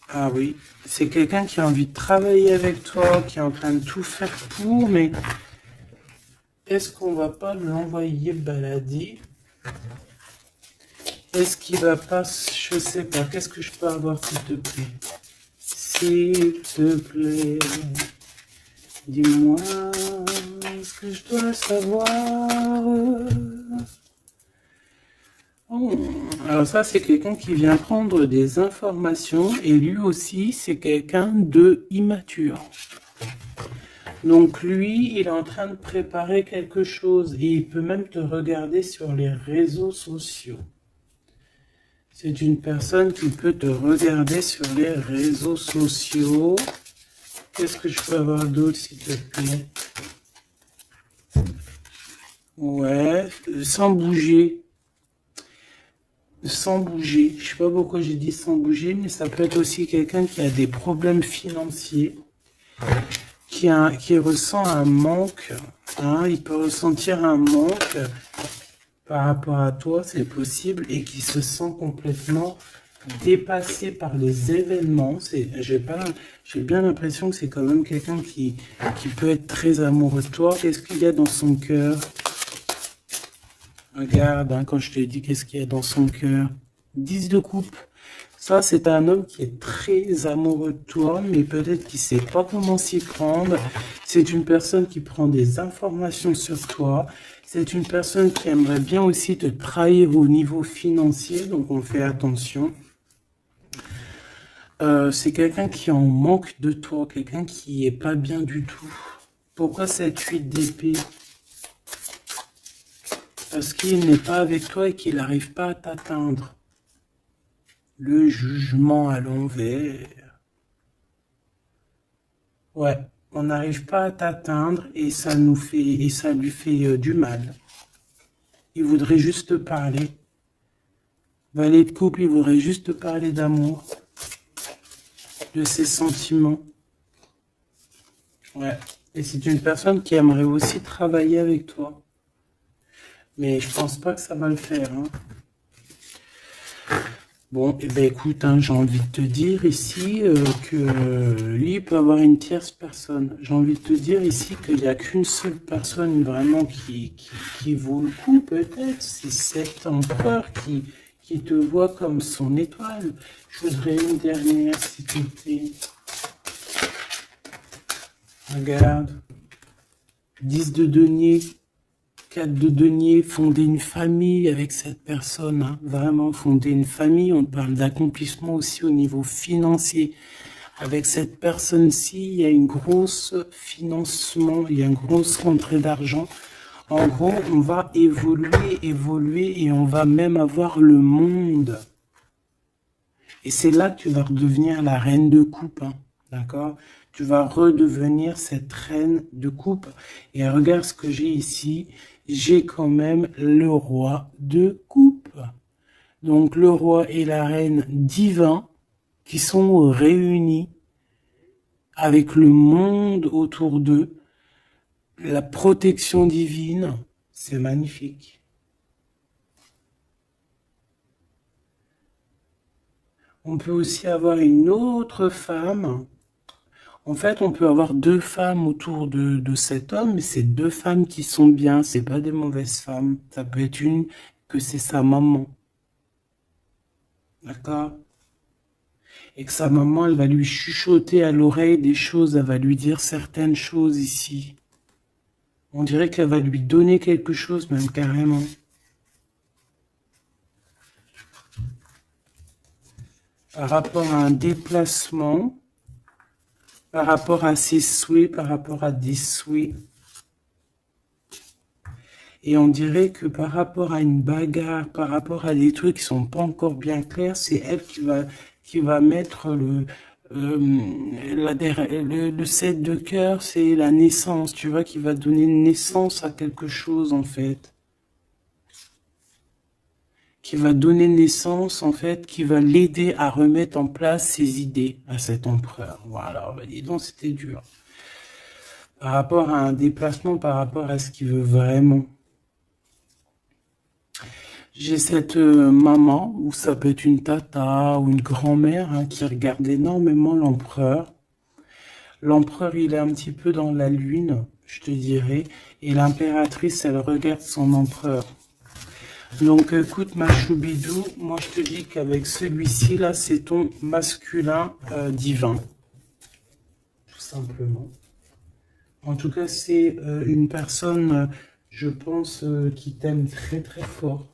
ah oui, c'est quelqu'un qui a envie de travailler avec toi, qui est en train de tout faire pour, mais est-ce qu'on va pas l'envoyer balader? Est-ce qu'il va pas, je sais pas, qu'est-ce que je peux avoir s'il te plaît? S'il te plaît, dis-moi ce que je dois savoir. Oh, alors ça, c'est quelqu'un qui vient prendre des informations et lui aussi, c'est quelqu'un de immature. Donc lui, il est en train de préparer quelque chose et il peut même te regarder sur les réseaux sociaux. C'est une personne qui peut te regarder sur les réseaux sociaux. Qu'est-ce que je peux avoir d'autre, s'il te plaît? Ouais, sans bouger. Sans bouger. Je sais pas pourquoi j'ai dit sans bouger, mais ça peut être aussi quelqu'un qui a des problèmes financiers, qui ressent un manque. Hein, il peut ressentir un manque par rapport à toi, c'est possible, et qui se sent complètement dépassé par les événements. J'ai bien l'impression que c'est quand même quelqu'un qui peut être très amoureux de toi. Qu'est-ce qu'il y a dans son cœur? Regarde, hein, quand je te dis qu'est-ce qu'il y a dans son cœur. 10 de coupe. Ça, c'est un homme qui est très amoureux de toi, mais peut-être qu'il sait pas comment s'y prendre. C'est une personne qui prend des informations sur toi. C'est une personne qui aimerait bien aussi te trahir au niveau financier, donc on fait attention. C'est quelqu'un qui en manque de toi, quelqu'un qui est pas bien du tout. Pourquoi cette 8 d'épée? Parce qu'il n'est pas avec toi et qu'il n'arrive pas à t'atteindre. Le jugement à l'envers. Ouais, on n'arrive pas à t'atteindre et ça lui fait du mal. Il voudrait juste parler. Valet de couple, il voudrait juste parler d'amour, de ses sentiments. Ouais, et c'est une personne qui aimerait aussi travailler avec toi. Mais je pense pas que ça va le faire. Hein. Bon, et ben écoute, hein, j'ai envie de te dire ici que lui peut avoir une tierce personne. J'ai envie de te dire ici qu'il n'y a qu'une seule personne vraiment qui vaut le coup, peut-être. C'est cet empereur qui te voit comme son étoile. Je voudrais une dernière, s'il te plaît. Regarde. 10 de denier. 4 de denier, fonder une famille avec cette personne, hein, vraiment fonder une famille, on parle d'accomplissement aussi au niveau financier, Avec cette personne-ci, il y a une grosse financement, il y a une grosse rentrée d'argent. En gros, on va évoluer et on va même avoir le monde. Et c'est là que tu vas redevenir la reine de coupe, hein, d'accord? Tu vas redevenir cette reine de coupe. Et regarde ce que j'ai ici. J'ai quand même le roi de coupe. Donc le roi et la reine divins qui sont réunis avec le monde autour d'eux. La protection divine, c'est magnifique. On peut aussi avoir une autre femme. En fait, on peut avoir deux femmes autour de cet homme, mais c'est deux femmes qui sont bien, c'est pas des mauvaises femmes. Ça peut être une que c'est sa maman. D'accord? Et que sa maman, elle va lui chuchoter à l'oreille des choses, elle va lui dire certaines choses ici. On dirait qu'elle va lui donner quelque chose, même carrément. Par rapport à un déplacement, par rapport à ses souhaits, par rapport à des souhaits. Et on dirait que par rapport à une bagarre, par rapport à des trucs qui sont pas encore bien clairs, c'est elle qui va mettre le 7 de cœur, c'est la naissance, tu vois, qui va donner naissance à quelque chose, en fait. Qui va donner naissance, en fait, qui va l'aider à remettre en place ses idées à cet empereur. Voilà, bah, dis donc, c'était dur. Par rapport à un déplacement, par rapport à ce qu'il veut vraiment. J'ai cette maman, ou ça peut être une tata ou une grand-mère, hein, qui regarde énormément l'empereur. L'empereur, il est un petit peu dans la lune, je te dirais, et l'impératrice, elle regarde son empereur. Donc écoute ma choubidou, moi je te dis qu'avec celui-ci là, c'est ton masculin divin. Tout simplement. En tout cas, c'est une personne, je pense, qui t'aime très très fort.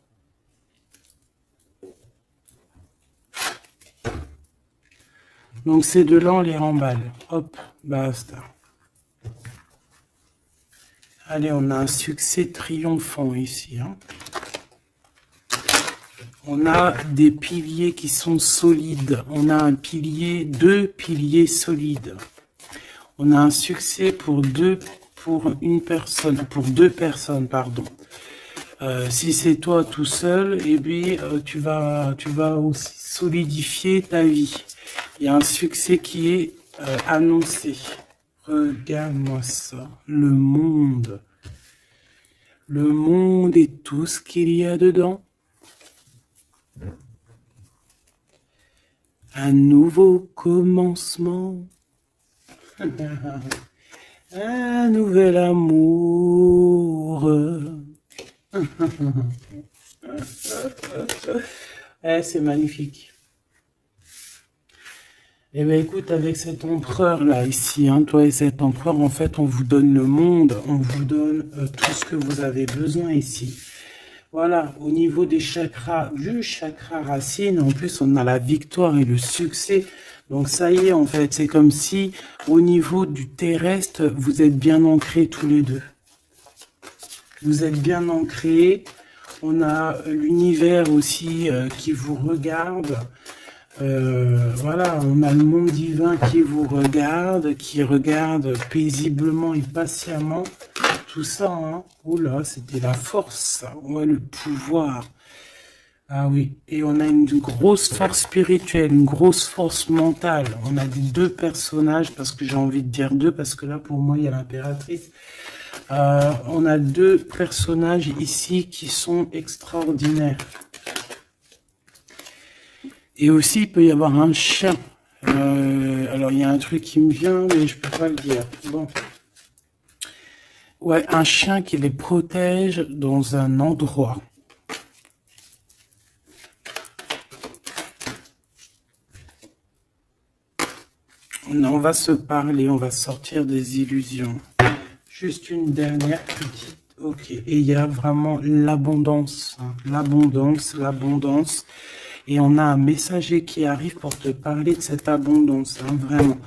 Donc ces deux-là, on les remballe. Hop, basta. Allez, on a un succès triomphant ici, hein. On a des piliers qui sont solides. On a un pilier, deux piliers solides. On a un succès pour deux personnes, pardon. Si c'est toi tout seul, eh bien, tu vas aussi solidifier ta vie. Il y a un succès qui est annoncé. Regarde-moi ça. Le monde. Le monde et tout ce qu'il y a dedans. Un nouveau commencement. Un nouvel amour. C'est magnifique. Eh bien, écoute, avec cet empereur là, ici, hein, toi et cet empereur, en fait, on vous donne le monde, on vous donne tout ce que vous avez besoin ici. Voilà, au niveau des chakras, du chakra racine, en plus, on a la victoire et le succès. Donc, ça y est, en fait, c'est comme si, au niveau du terrestre, vous êtes bien ancrés tous les deux. Vous êtes bien ancrés. On a l'univers aussi qui vous regarde. Voilà, on a le monde divin qui vous regarde, qui regarde paisiblement et patiemment. Tout ça, hein. Oula, c'était la force, ouais, le pouvoir. Ah oui, et on a une grosse force spirituelle, une grosse force mentale. On a des deux personnages, parce que j'ai envie de dire deux, parce que là, pour moi, il y a l'impératrice. On a deux personnages ici qui sont extraordinaires. Et aussi, il peut y avoir un chien. Alors, il y a un truc qui me vient, mais je peux pas le dire. Bon. Ouais, un chien qui les protège dans un endroit. On va se parler, on va sortir des illusions. Juste une dernière petite. Ok, et il y a vraiment l'abondance. Hein, l'abondance, l'abondance. Et on a un messager qui arrive pour te parler de cette abondance, hein, vraiment.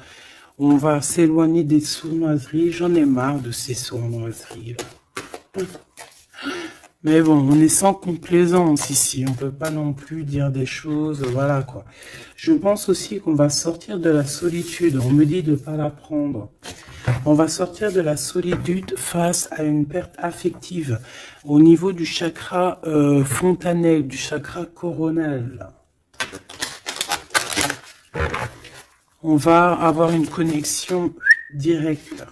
On va s'éloigner des sournoiseries. J'en ai marre de ces sournoiseries, là. Mais bon, on est sans complaisance ici. On peut pas non plus dire des choses, voilà quoi. Je pense aussi qu'on va sortir de la solitude. On me dit de pas la prendre. On va sortir de la solitude face à une perte affective au niveau du chakra fontanel, du chakra coronal. On va avoir une connexion directe,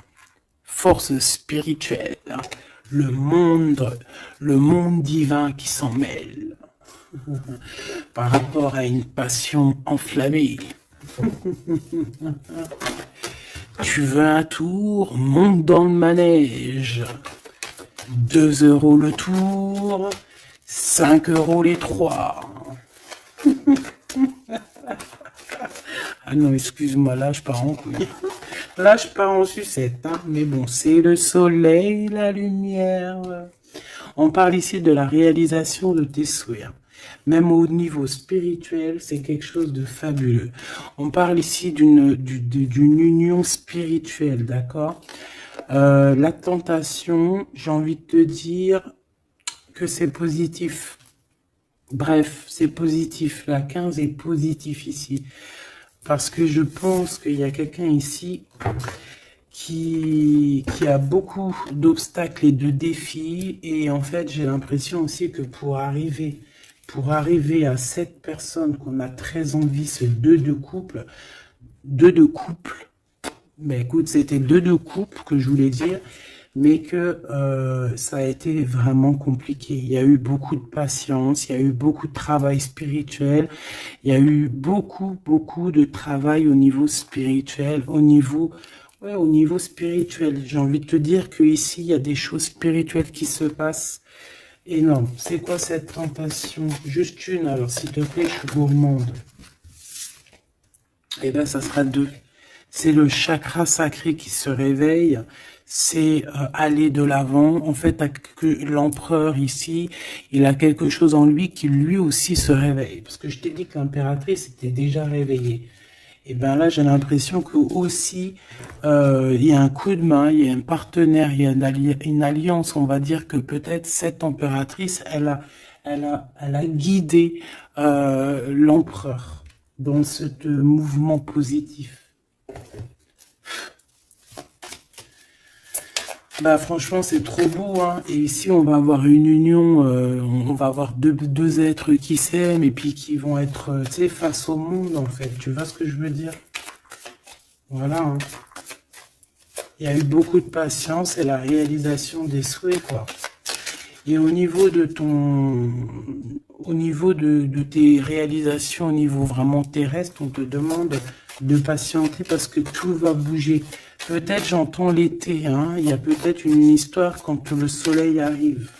force spirituelle, le monde divin qui s'en mêle par rapport à une passion enflammée. Tu veux un tour? Monte dans le manège. 2 € le tour, 5 € les 3. Ah non, excuse-moi, là je pars en couille. Là je pars en sucette, hein. Mais bon, c'est le soleil, la lumière. On parle ici de la réalisation de tes souhaits. Même au niveau spirituel, c'est quelque chose de fabuleux. On parle ici d'une union spirituelle, d'accord? La tentation, j'ai envie de te dire que c'est positif. Bref, c'est positif. La 15 est positif ici. Parce que je pense qu'il y a quelqu'un ici qui a beaucoup d'obstacles et de défis. Et en fait, j'ai l'impression aussi que pour arriver à cette personne qu'on a très envie, ce 2 de couple, mais écoute, c'était 2 de couple que je voulais dire, mais que ça a été vraiment compliqué. Il y a eu beaucoup de patience, il y a eu beaucoup de travail spirituel, il y a eu beaucoup de travail au niveau spirituel, au niveau spirituel. J'ai envie de te dire que ici il y a des choses spirituelles qui se passent énormes. C'est quoi cette tentation? Juste une, alors s'il te plaît, je suis gourmande. Et ben ça sera 2. C'est le chakra sacré qui se réveille, c'est aller de l'avant. En fait, l'empereur ici, il a quelque chose en lui qui lui aussi se réveille. Parce que je t'ai dit que l'impératrice était déjà réveillée. Et ben là, j'ai l'impression que aussi, il y a un coup de main, il y a un partenaire, il y a une alliance. On va dire que peut-être cette impératrice, elle a guidé l'empereur dans ce mouvement positif. Bah franchement c'est trop beau, hein. Et ici on va avoir une union, on va avoir deux êtres qui s'aiment et puis qui vont être, tu sais, face au monde en fait. Tu vois ce que je veux dire? Voilà, hein. Il y a eu beaucoup de patience et la réalisation des souhaits, quoi. Et au niveau de tes réalisations au niveau vraiment terrestre, on te demande de patienter parce que tout va bouger. Peut-être j'entends l'été, hein. Il y a peut-être une histoire quand le soleil arrive.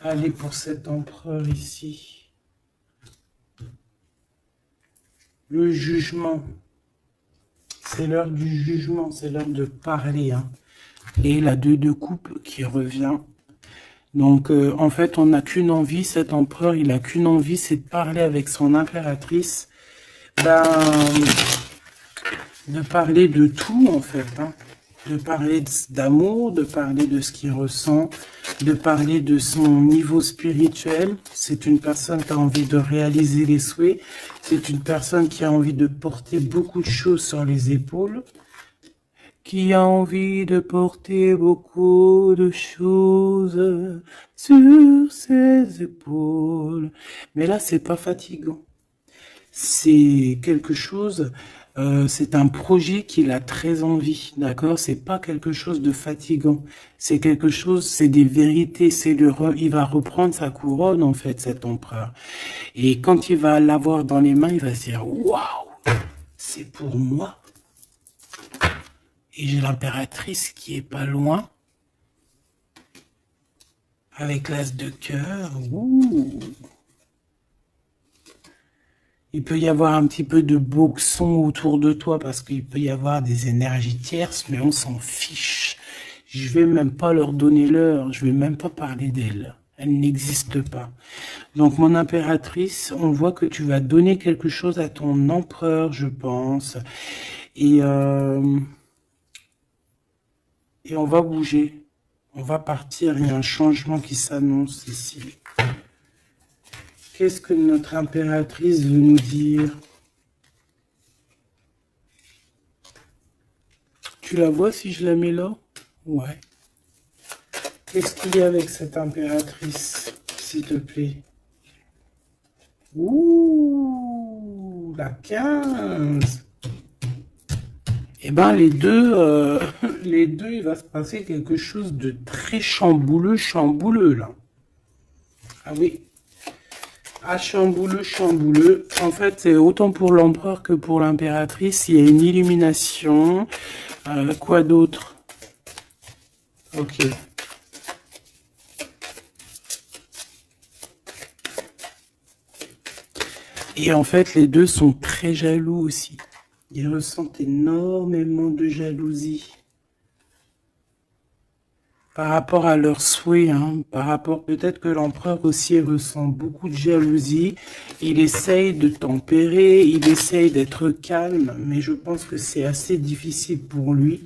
Allez, pour cet empereur ici. Le jugement. C'est l'heure du jugement, c'est l'heure de parler, hein. Et la 2 de coupe qui revient. Donc, en fait, on n'a qu'une envie, cet empereur, il a qu'une envie, c'est de parler avec son impératrice. Ben, de parler de tout, en fait, hein. De parler d'amour, de parler de ce qu'il ressent, de parler de son niveau spirituel. C'est une personne qui a envie de réaliser les souhaits. C'est une personne qui a envie de porter beaucoup de choses sur les épaules. Qui a envie de porter beaucoup de choses sur ses épaules. Mais là, c'est pas fatigant. C'est quelque chose, c'est un projet qu'il a très envie, d'accord? C'est pas quelque chose de fatigant. C'est quelque chose, c'est des vérités, il va reprendre sa couronne, en fait, cet empereur. Et quand il va l'avoir dans les mains, il va se dire, waouh, c'est pour moi. Et j'ai l'impératrice qui est pas loin, avec l'as de cœur. Ouh. Il peut y avoir un petit peu de boxon autour de toi parce qu'il peut y avoir des énergies tierces, mais on s'en fiche. Je vais même pas leur donner l'heure, je vais même pas parler d'elles. Elle n'existe pas. Donc, mon impératrice, on voit que tu vas donner quelque chose à ton empereur, je pense. Et on va bouger. On va partir. Il y a un changement qui s'annonce ici. Qu'est-ce que notre impératrice veut nous dire? Tu la vois si je la mets là? Ouais. Qu'est-ce qu'il y a avec cette impératrice, s'il te plaît? Ouh, la 15. Eh ben, les deux, il va se passer quelque chose de très chambouleux, là. Ah oui. Ah, chambouleux. En fait, c'est autant pour l'empereur que pour l'impératrice. Il y a une illumination. Quoi d'autre? Ok. Et en fait, les deux sont très jaloux aussi. Ils ressentent énormément de jalousie par rapport à leurs souhaits, hein, par rapport, peut-être que l'empereur aussi ressent beaucoup de jalousie. Il essaye de tempérer, il essaye d'être calme, mais je pense que c'est assez difficile pour lui.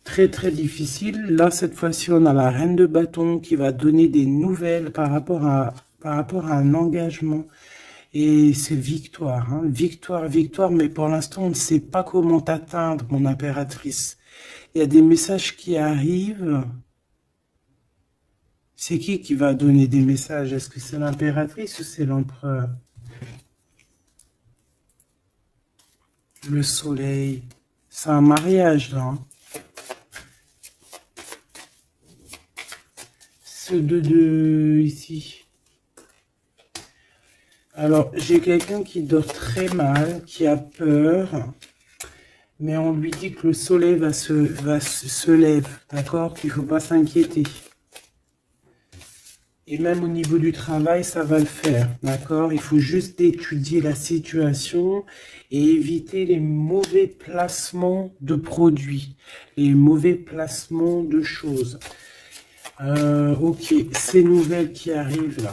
Très très difficile. Là, cette fois-ci, on a la reine de bâton qui va donner des nouvelles par rapport à un engagement. Et c'est victoire, hein. Victoire, victoire, mais pour l'instant, on ne sait pas comment t'atteindre, mon impératrice. Il y a des messages qui arrivent. C'est qui va donner des messages? Est-ce que c'est l'impératrice ou c'est l'empereur? Le soleil. C'est un mariage, là, hein. Ce 2 ici. Alors, j'ai quelqu'un qui dort très mal, qui a peur, mais on lui dit que le soleil se lève, d'accord? Qu'il ne faut pas s'inquiéter. Et même au niveau du travail, ça va le faire, d'accord? Il faut juste étudier la situation et éviter les mauvais placements de produits, les mauvais placements de choses. Ok, ces nouvelles qui arrivent là.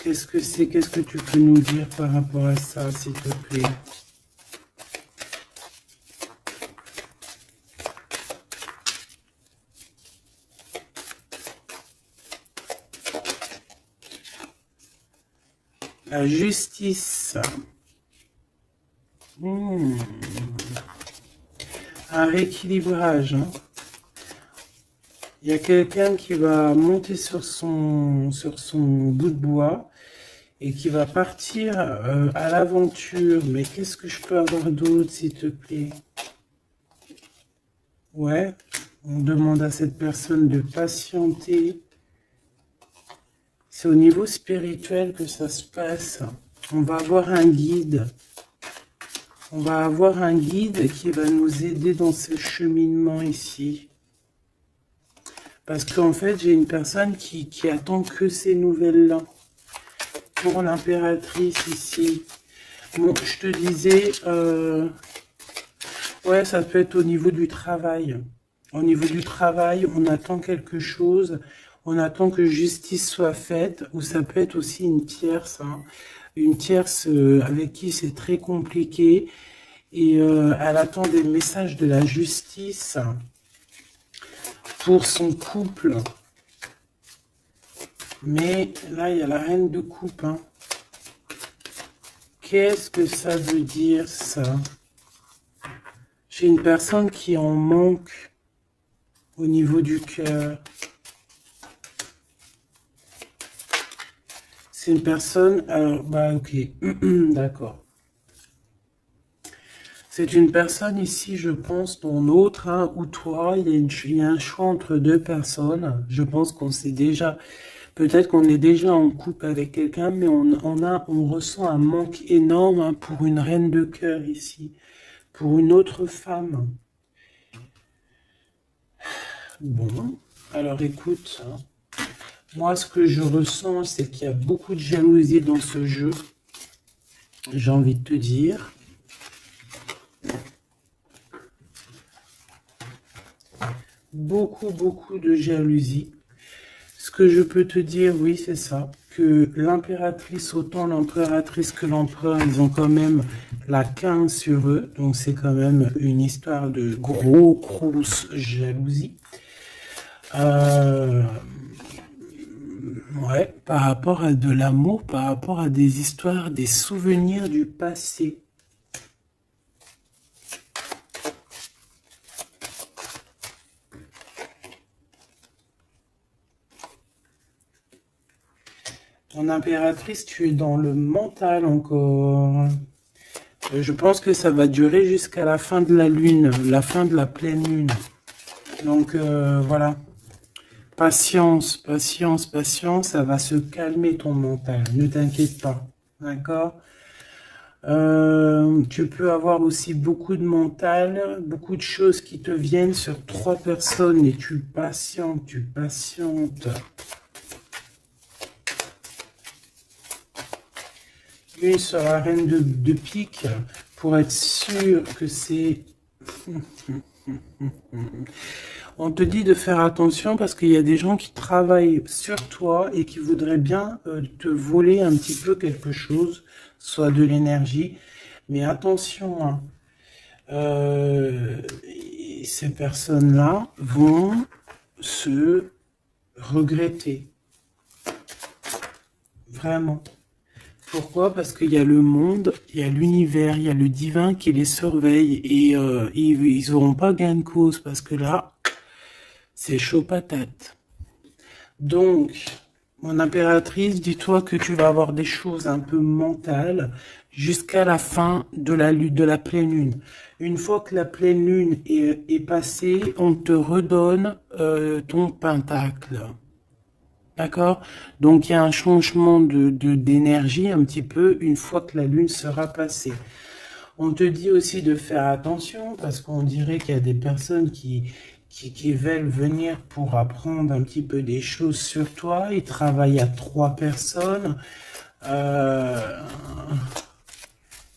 Qu'est-ce que c'est? Qu'est-ce que tu peux nous dire par rapport à ça, s'il te plaît? La justice. Un rééquilibrage, hein. Il y a quelqu'un qui va monter sur son bout de bois et qui va partir à l'aventure. Mais qu'est-ce que je peux avoir d'autre, s'il te plaît? Ouais, on demande à cette personne de patienter. C'est au niveau spirituel que ça se passe. On va avoir un guide. On va avoir un guide qui va nous aider dans ce cheminement ici. Parce qu'en fait, j'ai une personne qui attend que ces nouvelles-là. Pour l'impératrice ici. Bon, je te disais, ouais, ça peut être au niveau du travail. Au niveau du travail, on attend quelque chose, on attend que justice soit faite, ou ça peut être aussi une tierce, hein. Une tierce avec qui c'est très compliqué, et elle attend des messages de la justice pour son couple. Mais là, il y a la reine de coupe, hein. Qu'est-ce que ça veut dire, ça? J'ai une personne qui en manque au niveau du cœur. C'est une personne... Alors, bah, ok. D'accord. C'est une personne ici, je pense, ton autre, hein, ou toi. Il y a un choix entre deux personnes. Je pense qu'on sait déjà... Peut-être qu'on est déjà en couple avec quelqu'un, mais on ressent un manque énorme, hein, pour une reine de cœur ici, pour une autre femme. Bon, alors écoute, hein, moi ce que je ressens, c'est qu'il y a beaucoup de jalousie dans ce jeu, j'ai envie de te dire. Beaucoup de jalousie. Ce que je peux te dire, oui, c'est ça, que l'impératrice, autant l'impératrice que l'empereur, ils ont quand même la 15 sur eux, donc c'est quand même une histoire de grosse jalousie. Ouais, par rapport à de l'amour, par rapport à des histoires, des souvenirs du passé. En impératrice, tu es dans le mental encore. Je pense que ça va durer jusqu'à la fin de la lune, la fin de la pleine lune. Donc voilà. Patience, patience, patience, ça va se calmer ton mental. Ne t'inquiète pas. D'accord? Tu peux avoir aussi beaucoup de mental, beaucoup de choses qui te viennent sur 3 personnes et tu patientes, tu patientes. Une sur la reine de pique pour être sûr que c'est... On te dit de faire attention parce qu'il y a des gens qui travaillent sur toi et qui voudraient bien te voler un petit peu quelque chose, soit de l'énergie. Mais attention, hein, ces personnes-là vont se regretter. Vraiment. Pourquoi? Parce qu'il y a le monde, il y a l'univers, il y a le divin qui les surveille et ils n'auront pas gain de cause parce que là, c'est chaud patate. Donc, mon impératrice, dis-toi que tu vas avoir des choses un peu mentales jusqu'à la fin de la pleine lune. Une fois que la pleine lune est passée, on te redonne ton pentacle. D'accord? Donc, il y a un changement d'énergie un petit peu une fois que la lune sera passée. On te dit aussi de faire attention parce qu'on dirait qu'il y a des personnes qui veulent venir pour apprendre un petit peu des choses sur toi. Ils travaillent à 3 personnes.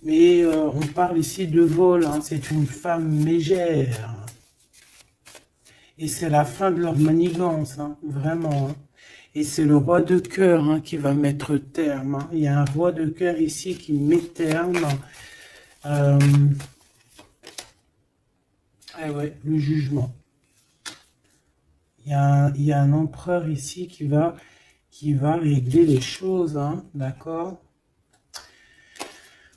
Mais on parle ici de vol. Hein. C'est une femme mégère. Et c'est la fin de leur manigance. Hein. Vraiment. Hein. Et c'est le roi de cœur hein, qui va mettre terme. Hein. Il y a un roi de cœur ici qui met terme. Ah ouais, le jugement. Il y a un empereur ici qui va régler les choses, hein, d'accord?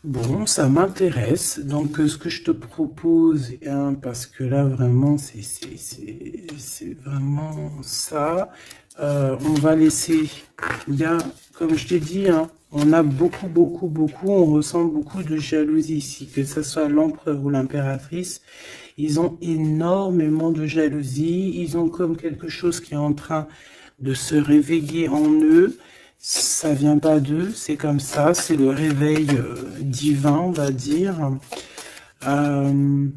Bon, ça m'intéresse. Donc, ce que je te propose, hein, parce que là, vraiment, c'est vraiment ça. On va laisser, bien, comme je t'ai dit, hein, on a on ressent beaucoup de jalousie ici, que ce soit l'empereur ou l'impératrice. Ils ont énormément de jalousie. Ils ont comme quelque chose qui est en train de se réveiller en eux. Ça vient pas d'eux, c'est comme ça. C'est le réveil divin, on va dire. On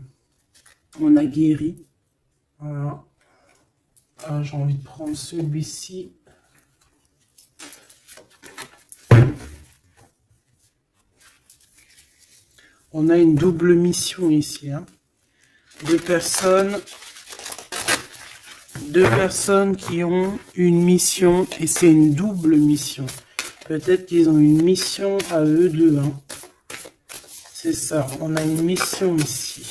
a guéri. Voilà. J'ai envie de prendre celui-ci. On a une double mission ici. Hein. Deux personnes qui ont une mission et c'est une double mission. Peut-être qu'ils ont une mission à eux deux. Hein. C'est ça, on a une mission ici.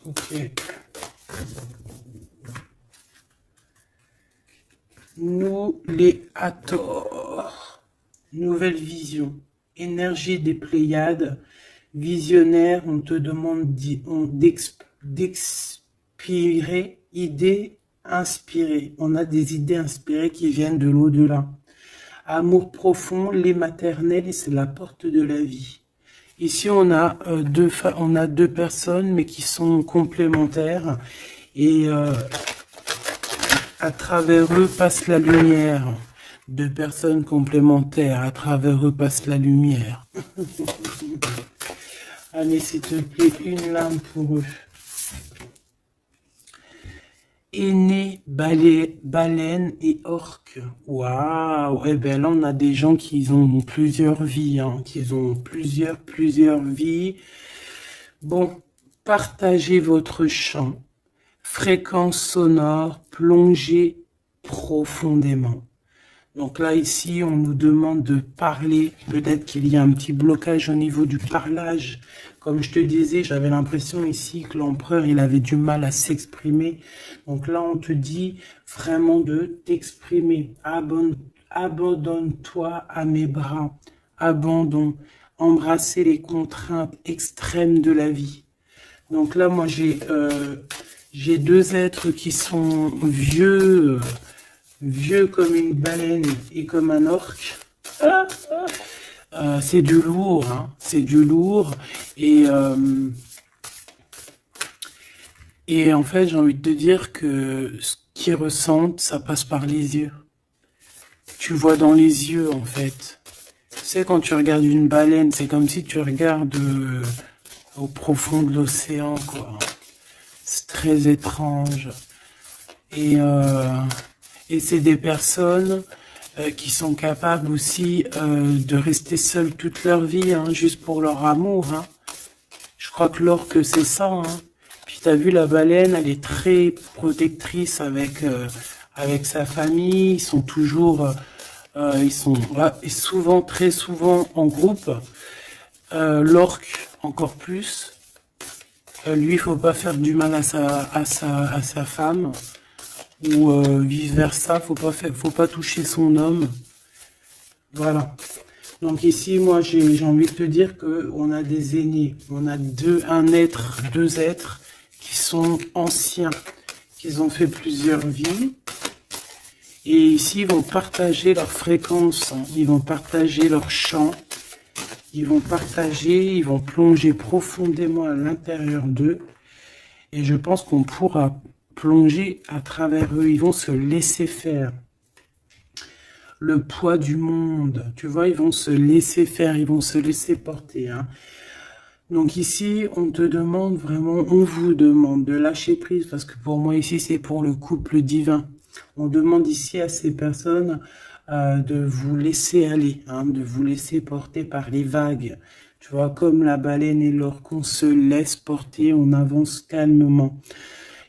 Ok. Nous les Hathor. Nouvelle vision. Énergie des Pléiades. Visionnaire, on te demande d'expirer, idées inspirées. On a des idées inspirées qui viennent de l'au-delà. Amour profond, les maternels, et c'est la porte de la vie. Ici, on a deux personnes, mais qui sont complémentaires. Et à travers eux passe la lumière. Deux personnes complémentaires, à travers eux passe la lumière. Allez, s'il te plaît, une lame pour eux. Aîné, baleine et orque. Waouh! Eh bien là, on a des gens qui ont plusieurs vies, hein, qui ont plusieurs vies. Bon, partagez votre champ, fréquence sonore, plongez profondément. Donc là, ici, on nous demande de parler. Peut-être qu'il y a un petit blocage au niveau du parlage. Comme je te disais, j'avais l'impression ici que l'empereur, il avait du mal à s'exprimer. Donc là, on te dit vraiment de t'exprimer. Abandonne-toi à mes bras. Abandon. Embrasser les contraintes extrêmes de la vie. Donc là, moi, j'ai deux êtres qui sont vieux comme une baleine et comme un orque. C'est du lourd, hein. C'est du lourd. Et en fait, j'ai envie de te dire que ce qu'ils ressentent, ça passe par les yeux. Tu vois dans les yeux, en fait. Tu sais, quand tu regardes une baleine, c'est comme si tu regardes au profond de l'océan, quoi. C'est très étrange. Et c'est des personnes qui sont capables aussi de rester seules toute leur vie, hein, juste pour leur amour. Hein. Je crois que l'orque, c'est ça. Hein. Puis t'as vu, la baleine, elle est très protectrice avec sa famille. Ils sont toujours, ils sont souvent, très souvent en groupe. L'orque, encore plus. Lui, il faut pas faire du mal à sa femme. Ou vice versa, faut pas toucher son homme. Voilà. Donc ici, moi, j'ai envie de te dire que on a des aînés, on a deux êtres qui sont anciens, qui ont fait plusieurs vies. Et ici, ils vont partager leur fréquence, hein. Ils vont partager leur chant, ils vont plonger profondément à l'intérieur d'eux. Et je pense qu'on pourra plonger à travers eux, ils vont se laisser faire. Le poids du monde, tu vois, ils vont se laisser faire, ils vont se laisser porter. Hein. Donc ici, on te demande vraiment, on vous demande de lâcher prise, parce que pour moi ici, c'est pour le couple divin. On demande ici à ces personnes de vous laisser aller, hein, de vous laisser porter par les vagues. Tu vois, comme la baleine et l'orque, on se laisse porter, on avance calmement.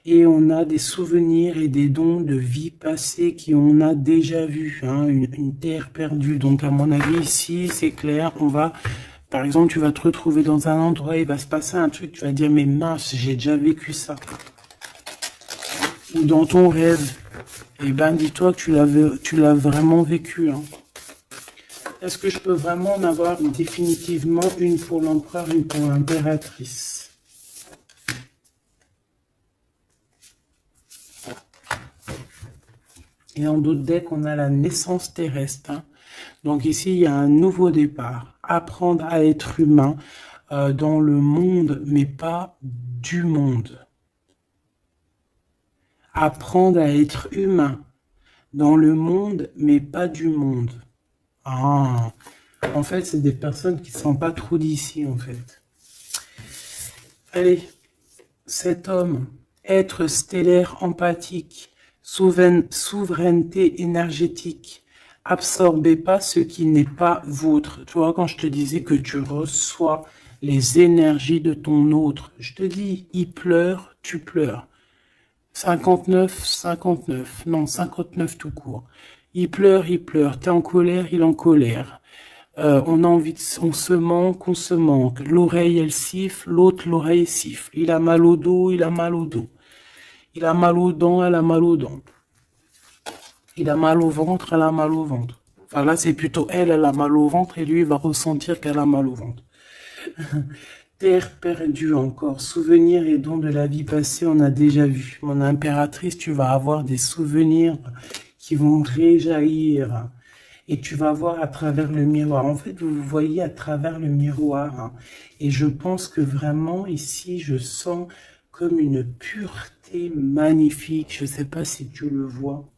Et on a des souvenirs et des dons de vie passée qu'on a déjà vus, hein, une terre perdue. Donc à mon avis ici, c'est clair, par exemple, tu vas te retrouver dans un endroit, il va se passer un truc, tu vas dire, mais mince, j'ai déjà vécu ça. Ou dans ton rêve, eh ben dis-toi que tu l'as vraiment vécu. Hein. Est-ce que je peux vraiment en avoir définitivement une pour l'empereur, une pour l'impératrice? Et en d'autres decks, on a la naissance terrestre. Hein. Donc ici, il y a un nouveau départ. Apprendre à être humain dans le monde, mais pas du monde. Apprendre à être humain dans le monde, mais pas du monde. Ah, en fait, c'est des personnes qui ne sont pas trop d'ici, en fait. Allez, cet homme, être stellaire empathique, souveraineté énergétique. Absorbez pas ce qui n'est pas vôtre. Tu vois, quand je te disais que tu reçois les énergies de ton autre, je te dis, il pleure, tu pleures. 59, 59, non, 59 tout court. Il pleure, t'es en colère, il est en colère. On a envie on se manque, on se manque. L'oreille, elle siffle, l'autre, l'oreille siffle. Il a mal au dos, il a mal au dos. Il a mal aux dents, elle a mal aux dents. Il a mal au ventre, elle a mal au ventre. Enfin là, c'est plutôt elle a mal au ventre et lui, il va ressentir qu'elle a mal au ventre. Terre perdue encore, souvenirs et dons de la vie passée, on a déjà vu. Mon impératrice, tu vas avoir des souvenirs qui vont réjaillir. Et tu vas voir à travers le miroir. En fait, vous voyez à travers le miroir. Hein. Et je pense que vraiment, ici, je sens comme une pureté magnifique. Je ne sais pas si tu le vois.